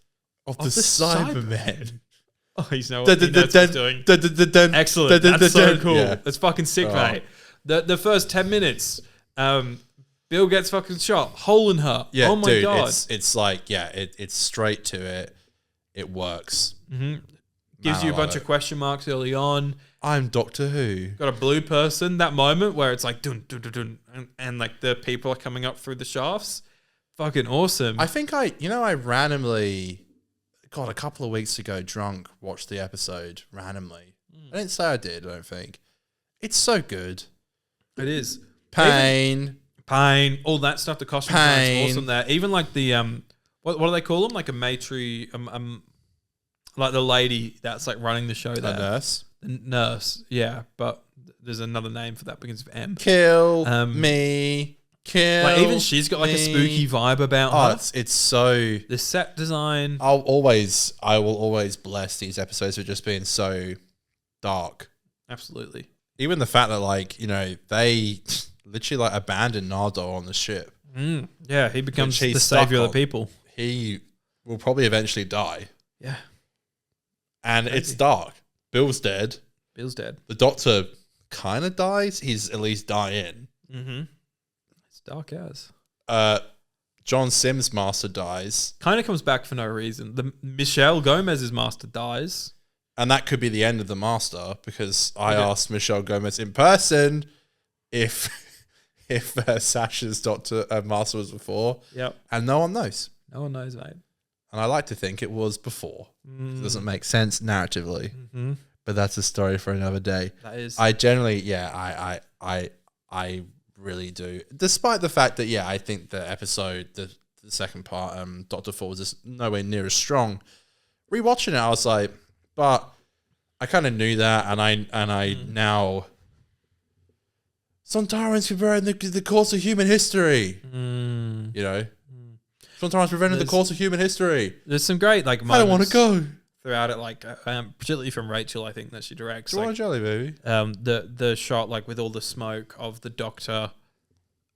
of the the Cybermen. Oh, he's know what he knows what he's doing. Excellent. That's so cool. Yeah. That's fucking sick, Oh. mate. The first 10 minutes, Bill gets fucking shot. Hole in her. Yeah, oh my dude, God. it's like it's straight to it. It works. Gives Man, you I a bunch love of it. question marks early on. I'm Doctor Who. Got a blue person, that moment where it's like dun dun dun dun, and like the people are coming up through the shafts. Fucking awesome. I think I randomly, God, a couple of weeks ago, drunk, watched the episode randomly. I didn't say I did, I don't think. It's so good. it is. Pain. Pain, all that stuff, the costume Pain. design's awesome there. Even like the what do they call them? Like a matri like the lady that's like running the show there. A nurse. The nurse, yeah, but there's another name for that begins with M. Kill Um, me. Kill Like even she's got like a me. spooky vibe about Oh, her. it's so... The set design. I will always bless these episodes for just being so dark Absolutely. Even the fact that, like, you know, they literally, like, abandoned Nardo on the ship. Yeah, he becomes Which he's the savior of stuck the people. He will probably eventually die. Yeah. And it's dark. Bill's dead. Bill's dead. The Doctor kind of dies. He's at least dying. Mm-hmm. It's dark as. John Sims' master dies. Kind of comes back for no reason. The Michelle Gomez's master dies. And that could be the end of the master, because I asked Michelle Gomez in person if Sasha's master was before. Yep. And no one knows. No one knows, mate. And I like to think it was before. It doesn't make sense narratively. Mm-hmm. But that's a story for another day. That is. I generally, I really do. Despite the fact that, I think the episode, the second part, Doctor Four, was just nowhere near as strong. Rewatching it, I was like, but I kind of knew that, and I now. Sontarans prevented the course of human history. You know, Sontarans prevented the course of human history. There's some great I don't want to go throughout it, like particularly from Rachel, I think that she directs. Do you want a jelly, baby? The shot, like with all the smoke of the Doctor.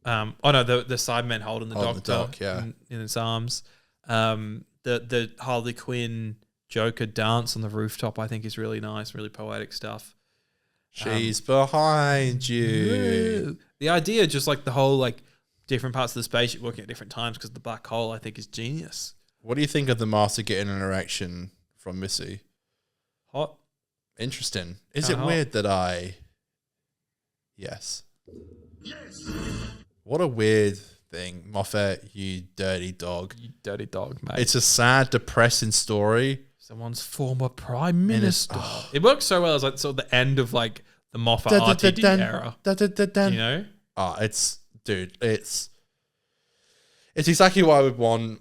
The Cybermen holding the Doctor in its arms. The Harley Quinn Joker dance on the rooftop, I think, is really nice, really poetic stuff. She's behind you. The idea, just like the whole like different parts of the spaceship working at different times because of the black hole, I think is genius. What do you think of the Master getting an erection from Missy? Hot. Interesting. Is it weird that I... Yes. What a weird thing. Moffat, you dirty dog. You dirty dog, mate. It's a sad, depressing story. Someone's former prime minister. It works so well as like sort of the end of like the Moffat RTD era. You know? It's exactly what I would want.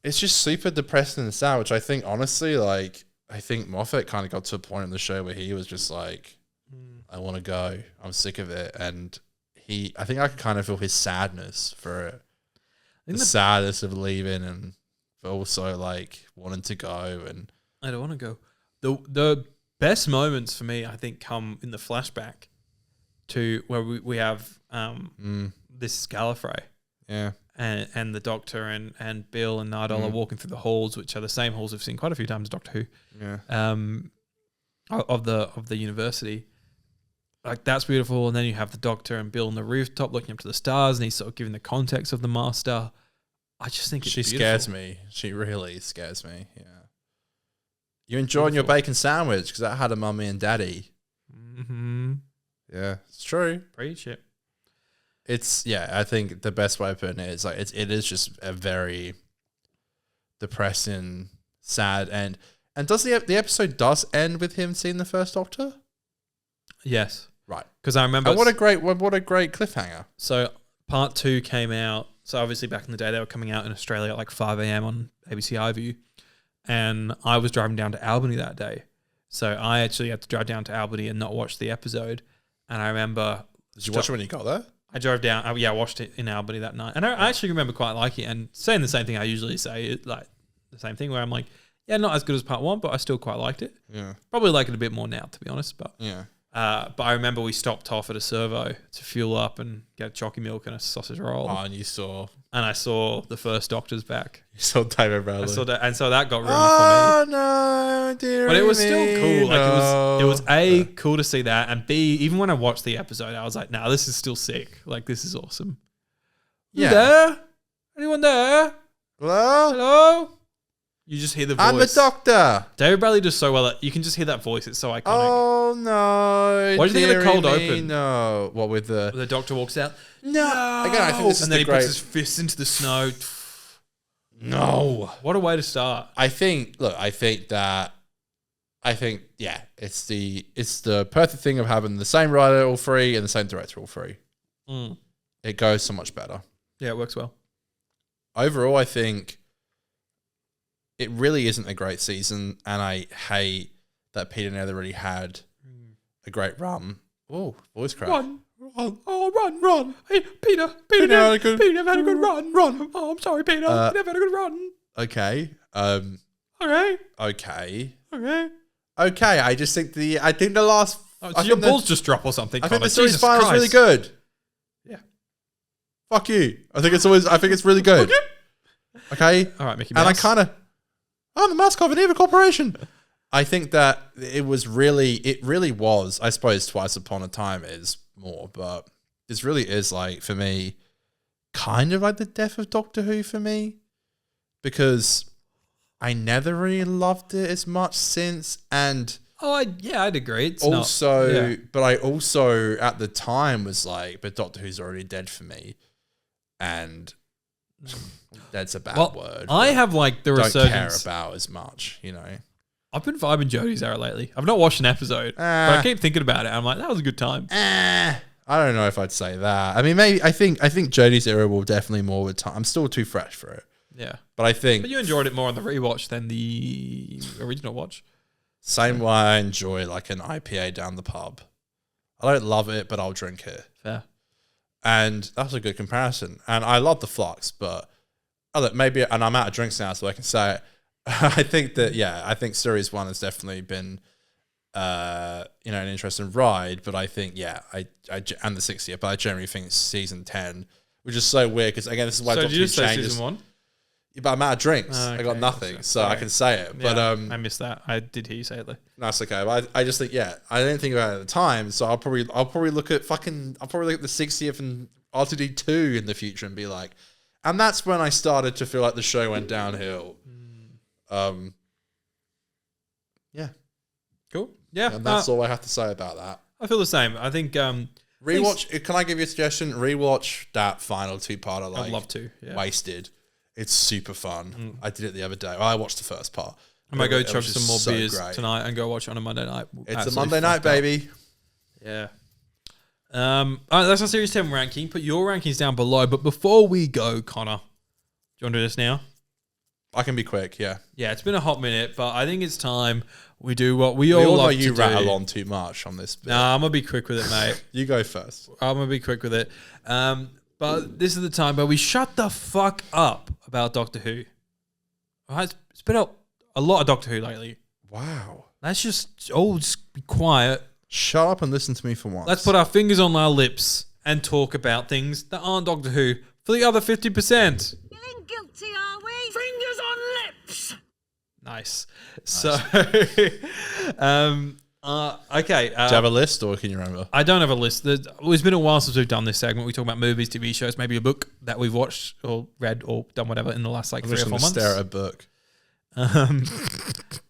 It's just super depressing and sad, which I think, honestly, like, I think Moffat kind of got to a point in the show where he was just like, I want to go. I'm sick of it. And I think I could kind of feel his sadness for it. The sadness of leaving, and but also like wanting to go. And I don't want to go. The best moments for me, I think, come in the flashback to where we have this is Gallifrey. Yeah. And the Doctor and Bill and Nardole are walking through the halls, which are the same halls we've seen quite a few times in Doctor Who. Yeah. Of the university. Like, that's beautiful. And then you have the Doctor and Bill on the rooftop looking up to the stars, and he's sort of giving the context of the Master. I just think it's beautiful. Scares me. She really scares me. Yeah. You enjoying your bacon sandwich because that had a mummy and daddy. Mm-hmm. Yeah, it's true. Preach it. It's I think the best way of putting it is like it is just a very depressing, sad end. And does the episode does end with him seeing the first Doctor? Yes. Right. Because I remember. And what a great cliffhanger. So part 2 came out. So obviously back in the day they were coming out in Australia at like 5 a.m. on ABC iView, and I was driving down to Albany that day. So I actually had to drive down to Albany and not watch the episode. And I remember. Did you watch it when you got there? I drove down. I watched it in Albany that night, and I actually remember quite liking it and saying the same thing I usually say, like the same thing where I'm like, yeah, not as good as part 1, but I still quite liked it. Yeah, probably like it a bit more now, to be honest. But yeah. But I remember we stopped off at a servo to fuel up and get chocky milk and a sausage roll. Oh, and I saw the first Doctor's back. You saw David Bradley. I saw that, and so that got ruined for me. Oh no, dear. But it was still cool. Like it was A, cool to see that, and B, even when I watched the episode, I was like, nah, this is still sick. Like, this is awesome. Yeah. You there? Anyone there? Hello? Hello? You just hear the voice. I'm the Doctor. David Bradley does so well that you can just hear that voice. It's so iconic. Oh no! What do you think of the cold open? No, what with the Doctor walks out. No. Again, I think this is and then he great. puts his fists into the snow. No. What a way to start. I think it's the perfect thing of having the same writer all three and the same director all three. It goes so much better. Yeah, it works well. Overall, I think it really isn't a great season, and I hate that Peter never really had a great run. Oh, voice crack. Run. Run. Hey, Peter never had a good run. Oh, I'm sorry, Peter. He never had a good run. Okay. Okay. Okay. I just think the last Oh, did your balls just drop or something? I think Connor? the series Jesus final's really Christ. good. Yeah. Fuck you. I think it's really good. Okay? All right, Mickey Mouse. And I kind of, I'm the mascot of an evil corporation. I think that it really was, I suppose Twice Upon a Time is more, but this really is like, for me, kind of like the death of Doctor Who for me, because I never really loved it as much since, and I'd agree. It's also, but I also at the time was like, but Doctor Who's already dead for me, and that's a bad word. I have like the don't resurgence. care about as much, you know. I've been vibing Jodie's era lately. I've not watched an episode, but I keep thinking about it. I'm like, that was a good time. I don't know if I'd say that. I mean, maybe I think Jodie's era will definitely more with time. I'm still too fresh for it. Yeah, but I think. But you enjoyed it more on the rewatch than the original watch. Same way I enjoy like an IPA down the pub. I don't love it, but I'll drink it. Fair. And that's a good comparison. And I love the Flux, but maybe, and I'm out of drinks now, so I can say it. I think Series 1 has definitely been, an interesting ride. But I think, and the 60th. But I generally think Season 10, which is so weird because again, this is why So Doctor did you Who say changes. Season 1? Yeah, but I'm out of drinks. Okay, I got nothing, gotcha. so I can say it. Yeah, But I missed that. I did hear you say it though. no, it's okay. But I just think, I didn't think about it at the time, so I'll probably look at the 60th and R2D2 in the future and be like, and that's when I started to feel like the show went downhill. Yeah. Cool. Yeah. And that's all I have to say about that. I feel the same. I think Rewatch. Can I give you a suggestion? Rewatch that final two-parter. I'd love to. Yeah. Wasted. It's super fun. I did it the other day. Well, I watched the first part. I might go chug was some more just so beers great. tonight and go watch it on a Monday night. It's a Absolutely Monday night, fucked up. baby. Yeah. All right, that's our Series 10 ranking. Put your rankings down below. But before we go, Connor, do you want to do this now? I can be quick, yeah. Yeah, it's been a hot minute, but I think it's time we do what we We all all know love you to do. rattle on too much on this bit. Nah, I'm going to be quick with it, mate. You go first. I'm going to be quick with it. But this is the time where we shut the fuck up about Doctor Who. All right, it's been a lot of Doctor Who lately. Wow. Let's just be quiet. Shut up and listen to me for once. Let's put our fingers on our lips and talk about things that aren't Doctor Who for the other 50%. Feeling guilty, are we? Fingers on lips! Nice. So, okay. Do you have a list or can you remember? I don't have a list. It's been a while since we've done this segment. We talk about movies, TV shows, maybe a book that we've watched or read or done whatever in the last like I'm 3 just or 4 going to months. stare at a book.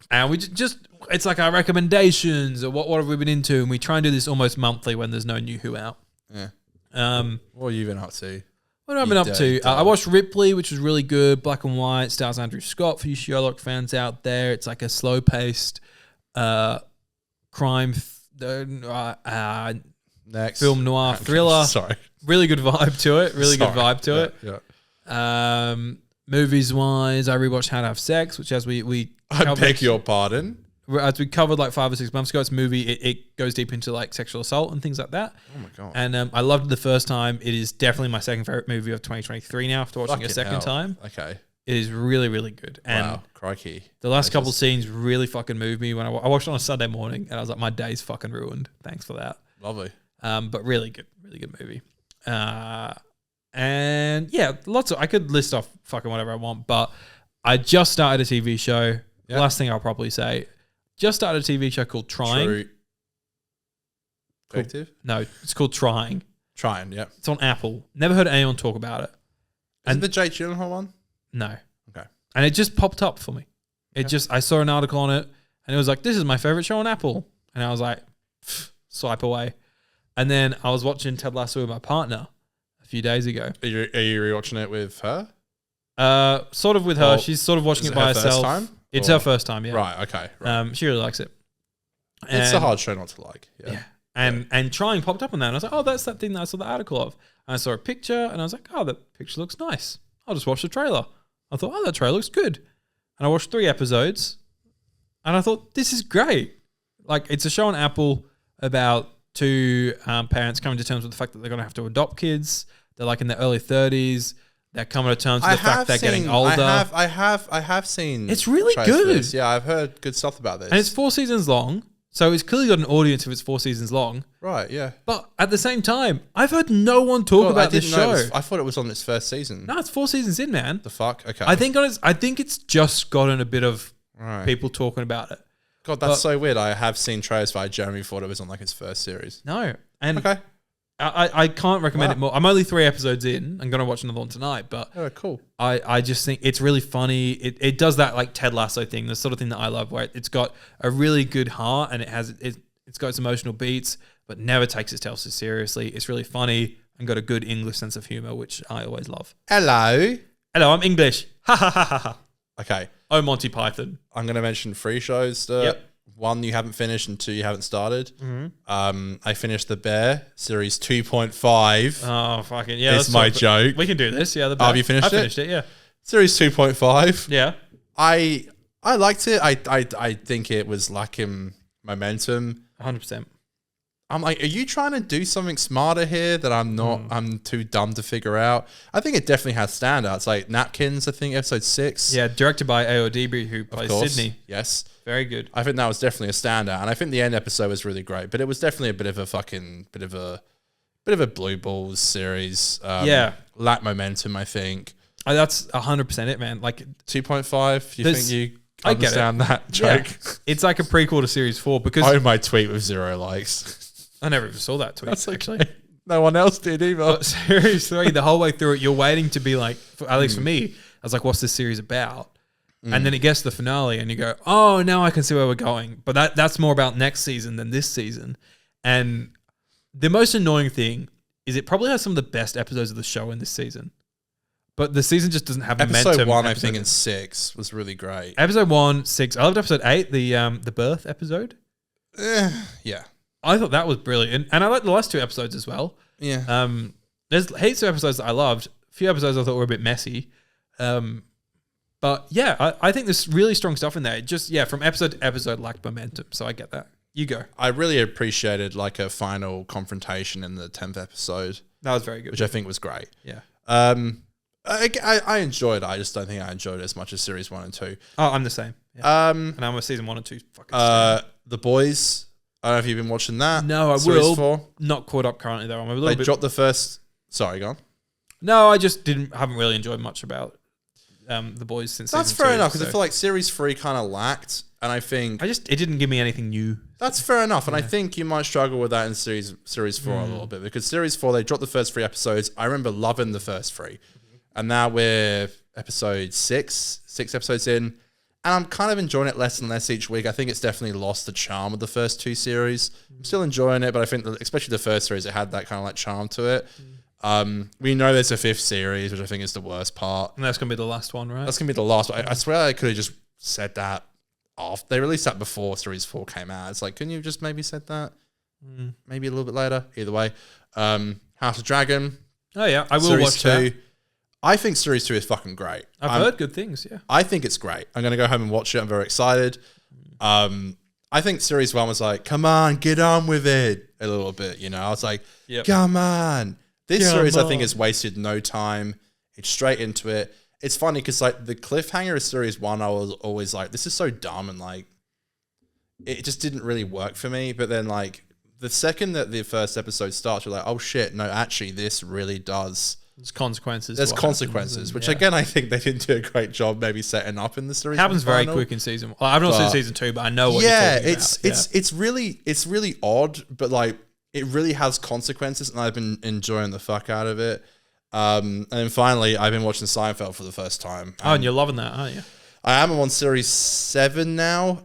And we just it's like our recommendations or what have we been into, and we try and do this almost monthly when there's no new Who out. Yeah. What have you been up to? What have I been up to? I watched Ripley, which was really good. Black and white, stars Andrew Scott for you Sherlock fans out there. It's like a slow-paced crime Next. film noir thriller. Sorry. Really good vibe to it. Really good Sorry. vibe to it. Yeah. Movies wise, I rewatched How to Have Sex, which as we I covered- beg your pardon. as we covered like 5 or 6 months ago. It's a movie. It goes deep into like sexual assault and things like that. Oh my god. And I loved it the first time. It is definitely my second favorite movie of 2023 now after watching it a Fucking second hell. time. Okay. It is really, really good. And Wow. Crikey. the last couple scenes really fucking moved me when I watched it on a Sunday morning and I was like, my day's fucking ruined. Thanks for that. Lovely. But really good movie. And yeah, I could list off fucking whatever I want, but I just started a TV show. The last thing I'll probably say, just started a TV show called Trying. True. Effective? No, it's called Trying. Trying, yeah. It's on Apple. Never heard anyone talk about it. Is it the Jake Gyllenhaal one? No. Okay. And it just popped up for me. I saw an article on it and it was like, this is my favorite show on Apple. And I was like, swipe away. And then I was watching Ted Lasso with my partner a few days ago. Are you rewatching it with her? Sort of with her. Or She's sort of watching is it it by her first herself. time? It's Or- her first time, yeah. Right, okay. Right. She really likes it. It's a hard show not to like. Yeah. And Trying popped up on that. And I was like, oh, that's that thing that I saw the article of. And I saw a picture and I was like, oh, that picture looks nice. I'll just watch the trailer. I thought, oh, that trailer looks good. And I watched 3 episodes and I thought, this is great. Like, it's a show on Apple about 2 parents coming to terms with the fact that they're going to have to adopt kids. They're like in their early 30s. They're coming to terms with the fact they're getting older. I have seen. It's really trailers for good. this. Yeah, I've heard good stuff about this. And it's 4 seasons long. So it's clearly got an audience if it's 4 seasons long. Right, yeah. But at the same time, I've heard no one talk about this show. I thought it was on its first season. No, it's 4 seasons in, man. The fuck? Okay. I think it's just gotten a bit of Right. people talking about it. God, that's so weird. I have seen trailers, but I generally thought it was on like its first series. No. And Okay. I can't recommend it more. I'm only 3 episodes in. I'm going to watch another one tonight, but Oh, cool. I just think it's really funny. It does that like Ted Lasso thing, the sort of thing that I love, where it's got a really good heart and it's got its emotional beats, but never takes itself so seriously. It's really funny and got a good English sense of humor, which I always love. Hello. Hello, I'm English. Ha ha ha ha ha. Okay. Oh, Monty Python. I'm going to mention 3 shows. Yep. 1 you haven't finished and 2 you haven't started. Mm-hmm. I finished The Bear, series 2.5. Oh, fucking yeah. It's my joke. We can do this. Yeah. Have you finished it? I finished it. Yeah. Series 2.5. Yeah. I liked it. I think it was lacking momentum. 100%. I'm like, are you trying to do something smarter here that I'm not? I'm too dumb to figure out. I think it definitely has standouts, like Napkins. I think episode 6. Yeah, directed by A.O. Debris, who of plays course. Sydney. Yes, Very good. I think that was definitely a standout, and I think the end episode was really great. But it was definitely a bit of a blue balls series. Yeah, lack momentum. I think that's 100% it, man. Like 2.5. Do you think you I get understand that joke? Yeah. It's like a prequel to series 4 because I own my tweet with 0 likes. I never even saw that tweet. That's actually. No one else did either. But series 3, the whole way through it, you're waiting to be like, at least for me, I was like, what's this series about? And then it gets to the finale and you go, oh, now I can see where we're going. But that's more about next season than this season. And the most annoying thing is it probably has some of the best episodes of the show in this season. But the season just doesn't have momentum. Episode 1, I think, and 6 was really great. Episode 1, 6. I loved episode 8, the birth episode. Yeah. I thought that was brilliant. And I liked the last 2 episodes as well. Yeah. There's heaps of episodes that I loved. A few episodes I thought were a bit messy. But yeah, I think there's really strong stuff in there. It just, from episode to episode lacked momentum. So I get that. You go. I really appreciated like a final confrontation in the 10th episode. That was very good. Which I think was great. Yeah. I enjoyed it. I just don't think I enjoyed it as much as series 1 and 2. Oh, I'm the same. Yeah. And I'm a season 1 and 2 fucking The Boys. I don't know if you've been watching that. No, I series will. 4. Not caught up currently though. I'm a little They bit. dropped the first. Sorry, go on. No, I just haven't really enjoyed much about The Boys since That's season fair 2, enough because so. I feel like series 3 kind of lacked, and I think it didn't give me anything new. that's fair enough. And I think you might struggle with that in series 4 a little bit because series 4 they dropped the first 3 episodes. I remember loving the first 3, and now we're episode 6 episodes in. And I'm kind of enjoying it less and less each week. I think it's definitely lost the charm of the first 2 series. I'm still enjoying it, but I think especially the first series, it had that kind of like charm to it. We know there's a 5th series, which I think is the worst part. And that's going to be the last one, right? That's going to be the last one. I swear I could have just said that off. They released that before series 4 came out. It's like, couldn't you just maybe said that? Maybe a little bit later. Either way. House of Dragon. Oh, yeah. I will series watch 2. that. I think series 2 is fucking great. I've heard good things, yeah. I think it's great. I'm going to go home and watch it. I'm very excited. I think series 1 was like, come on, get on with it a little bit. You know, I was like, come on. This series, I think, has wasted no time. It's straight into it. It's funny because like the cliffhanger of series 1, I was always like, this is so dumb. And like, it just didn't really work for me. But then like the second that the first episode starts, you're like, oh shit, no, actually this really does. There's consequences. There's consequences, which again, I think they didn't do a great job maybe setting up in the series. Happens very quick in season 1. Well, I've not seen season 2, but I know what you're talking about. It's really odd, but like it really has consequences, and I've been enjoying the fuck out of it. And then finally, I've been watching Seinfeld for the first time. Oh, and you're loving that, aren't you? I am on series 7 now,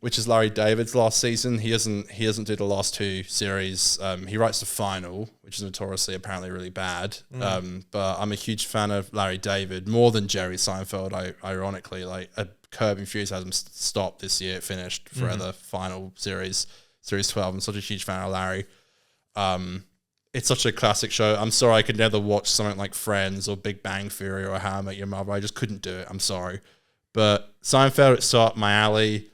which is Larry David's last season. He doesn't do the last 2 series. He writes the final, which is notoriously apparently really bad. But I'm a huge fan of Larry David more than Jerry Seinfeld. Ironically, like a Curb Enthusiasm stopped this year, it finished for the final series 12. I'm such a huge fan of Larry. It's such a classic show. I'm sorry I could never watch something like Friends or Big Bang Theory or How I Met Your Mother. I just couldn't do it. I'm sorry. But Seinfeld, it's up my alley.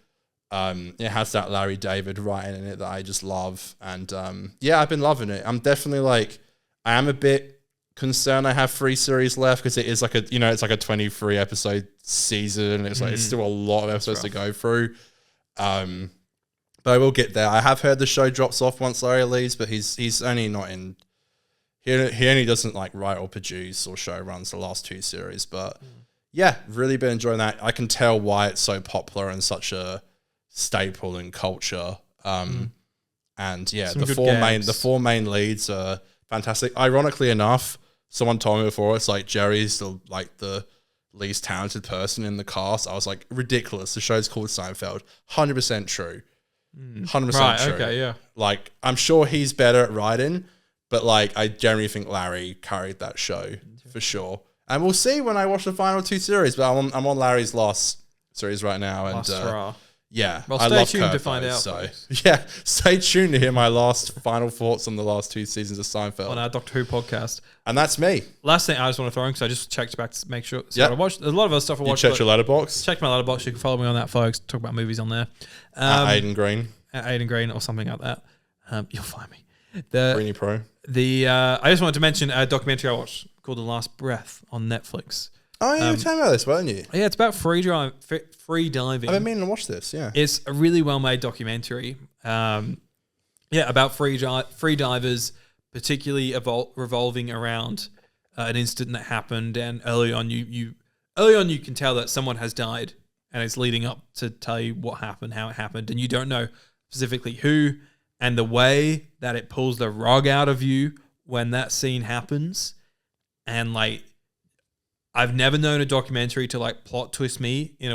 It has that Larry David writing in it that I just love. And I've been loving it. I'm definitely like, I am a bit concerned I have 3 series left because it is like it's like a 23 episode season. It's like, it's still a lot of episodes to go through. But I will get there. I have heard the show drops off once Larry leaves, but he's only not in. He only doesn't like write or produce or show runs the last 2 series. But yeah, really been enjoying that. I can tell why it's so popular and such a staple in culture. And yeah, the four main leads are fantastic. Ironically enough, someone told me before it's like Jerry's the least talented person in the cast. I was like, ridiculous. The show's called Seinfeld. 100% true. 100% Right, true. okay, yeah. Like, I'm sure he's better at writing, but like, I generally think Larry carried that show for sure. And we'll see when I watch the final 2 series. But I'm on Larry's last series right now, and yeah, well, I stay love tuned Kurt to find though, out. So Folks. yeah, stay tuned to hear my last final thoughts on the last 2 seasons of Seinfeld On our Doctor Who podcast. And that's me. Last thing I just want to throw in, because I just checked back to make sure. So Yep. I watched a lot of other stuff. I You watched. checked your letterbox? Check my letterbox. You can follow me on that, folks. Talk about movies on there. Aiden Green. At Aiden Green or something like that. You'll find me. The Greenie Pro. I just wanted to mention a documentary I watched called The Last Breath on Netflix. Oh, yeah, you were telling me about this, weren't you? Yeah, it's about free diving. I've been meaning to watch this, yeah. It's a really well-made documentary. About free divers, particularly revolving around an incident that happened. And early on, you can tell that someone has died, and it's leading up to tell you what happened, how it happened, and you don't know specifically who. And the way that it pulls the rug out of you when that scene happens, and like, I've never known a documentary to like plot twist me in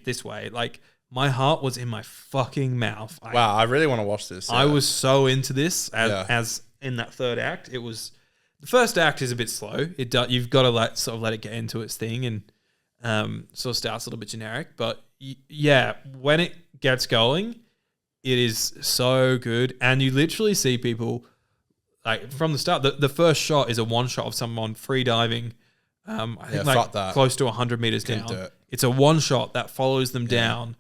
this way. Like, my heart was in my fucking mouth. Wow, I really want to watch this. I yeah. was so into this as in that third act. It was, the first act is a bit slow. You've got to let it get into its thing, and sort of starts a little bit generic. But yeah, when it gets going, it is so good. And you literally see people like from the start. The first shot is a one shot of someone free diving. I think close to 100 meters down. It's a one shot that follows them down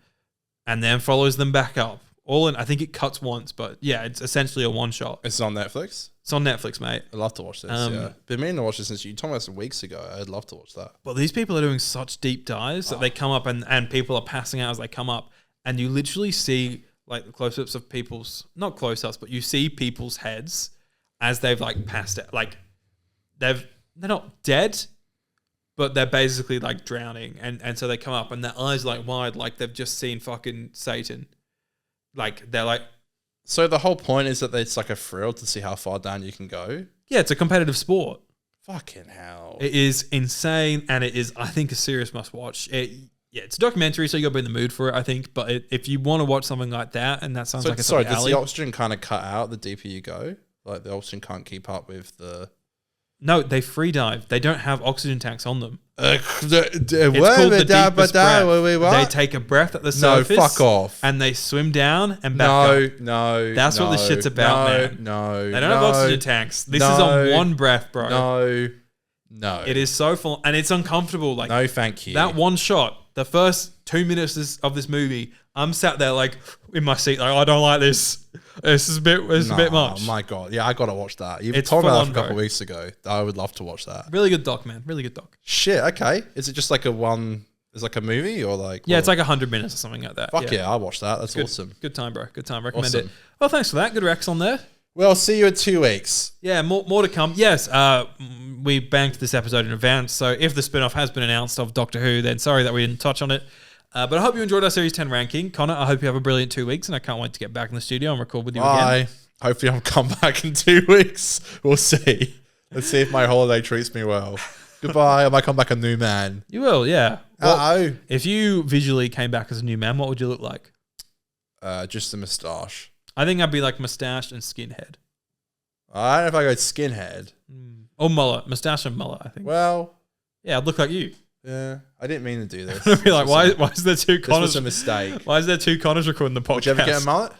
and then follows them back up. I think it cuts once, but yeah, it's essentially a one shot. It's on Netflix? It's on Netflix, mate. I'd love to watch this, yeah. Been meaning to watch this since you told me this weeks ago. I'd love to watch that. But these people are doing such deep dives that they come up and people are passing out as they come up. And you literally see like the close-ups of not close-ups, but you see people's heads as they've like passed it. Like they're not dead, but they're basically like drowning, and so they come up and their eyes like wide, like they've just seen fucking Satan. Like they're like. So the whole point is that it's like a thrill to see how far down you can go. Yeah, it's a competitive sport. Fucking hell! It is insane, and it is, I think, a serious must-watch. It's a documentary, so you got to be in the mood for it, I think. But if you want to watch something like that, and that sounds like it's does the oxygen kind of cut out the deeper you go? Like the oxygen can't keep up with the. No, they free dive. They don't have oxygen tanks on them. It's called the deepest breath. They take a breath at the surface. No, fuck off. And they swim down and back up. No. That's what the shit's about, man. No. They don't have oxygen tanks. This is on one breath, bro. No. It is so full, and it's uncomfortable. Like, no, thank you. That one shot, the first 2 minutes of this movie, I'm sat there like in my seat, like, I don't like this. This is a bit much. Oh my god, yeah, I gotta watch that. You It's told me full that on, a couple bro. weeks ago. I would love to watch that. Really good doc, man. Really good doc. Shit. Okay. Is it just like is like a movie or like? Yeah, it's like 100 minutes or something like that. Fuck yeah, I'll watch that. That's Good. awesome. Good time, bro. Good time. Recommend Awesome. it. Well, thanks for that. Good Rex on there. Well, see you in 2 weeks. Yeah, more to come. Yes, we banked this episode in advance, so if the spin-off has been announced of Doctor Who, then sorry that we didn't touch on it. But I hope you enjoyed our Series 10 ranking. Connor, I hope you have a brilliant 2 weeks, and I can't wait to get back in the studio and record with you again. Hopefully I'll come back in 2 weeks. We'll see. Let's see if my holiday treats me well. Goodbye. I might come back a new man. You will, yeah. Hello. If you visually came back as a new man, what would you look like? Just a moustache. I think I'd be like mustache and skinhead. I don't know if I go skinhead. Or mullet. Mustache and mullet, I think. Well, yeah, I'd look like you. yeah. I didn't mean to do this. I'd be like, why is there two This Connors? was a mistake. Why is there two Connors recording the podcast? Would you ever get a mullet?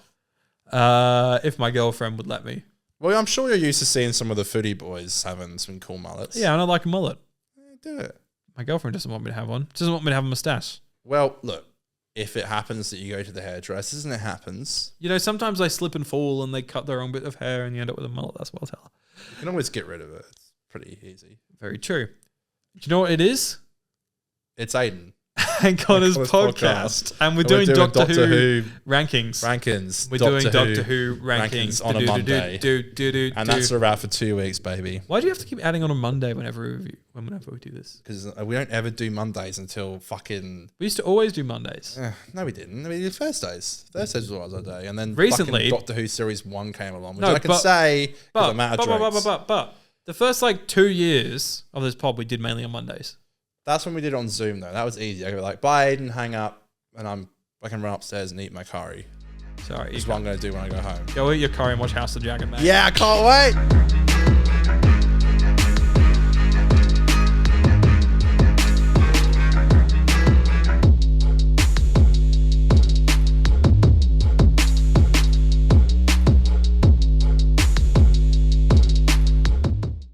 If my girlfriend would let me. Well, I'm sure you're used to seeing some of the footy boys having some cool mullets. Yeah, and I like a mullet. Yeah, do it. My girlfriend doesn't want me to have one. She doesn't want me to have a mustache. Well, look, if it happens that you go to the hairdressers and it happens, You know, sometimes they slip and fall and they cut the wrong bit of hair and you end up with a mullet. That's what I'll tell her. you can always get rid of it. It's pretty easy. Very true. Do you know what it is? It's Aiden. and Connor's podcast. And we're doing Doctor Who rankings. Rankings. We're doing Doctor Who rankings on a Monday. And that's a wrap for 2 weeks, baby. Why do you have to keep adding on a Monday whenever we do this? Because we don't ever do Mondays until fucking... We used to always do Mondays. No, we didn't. We did Thursdays. Thursdays was our day. And then recently, Doctor Who Series 1 came along, which I can say because I'm out of drinks. But the first 2 years of this pod, we did mainly on Mondays. That's when we did it on Zoom, though. That was easy. I go like, bye, Aiden, hang up, and I can run upstairs and eat my curry. Sorry. That's what I'm going to do when I go home. Go eat your curry and watch House of the Dragon, mate. Yeah, I can't wait.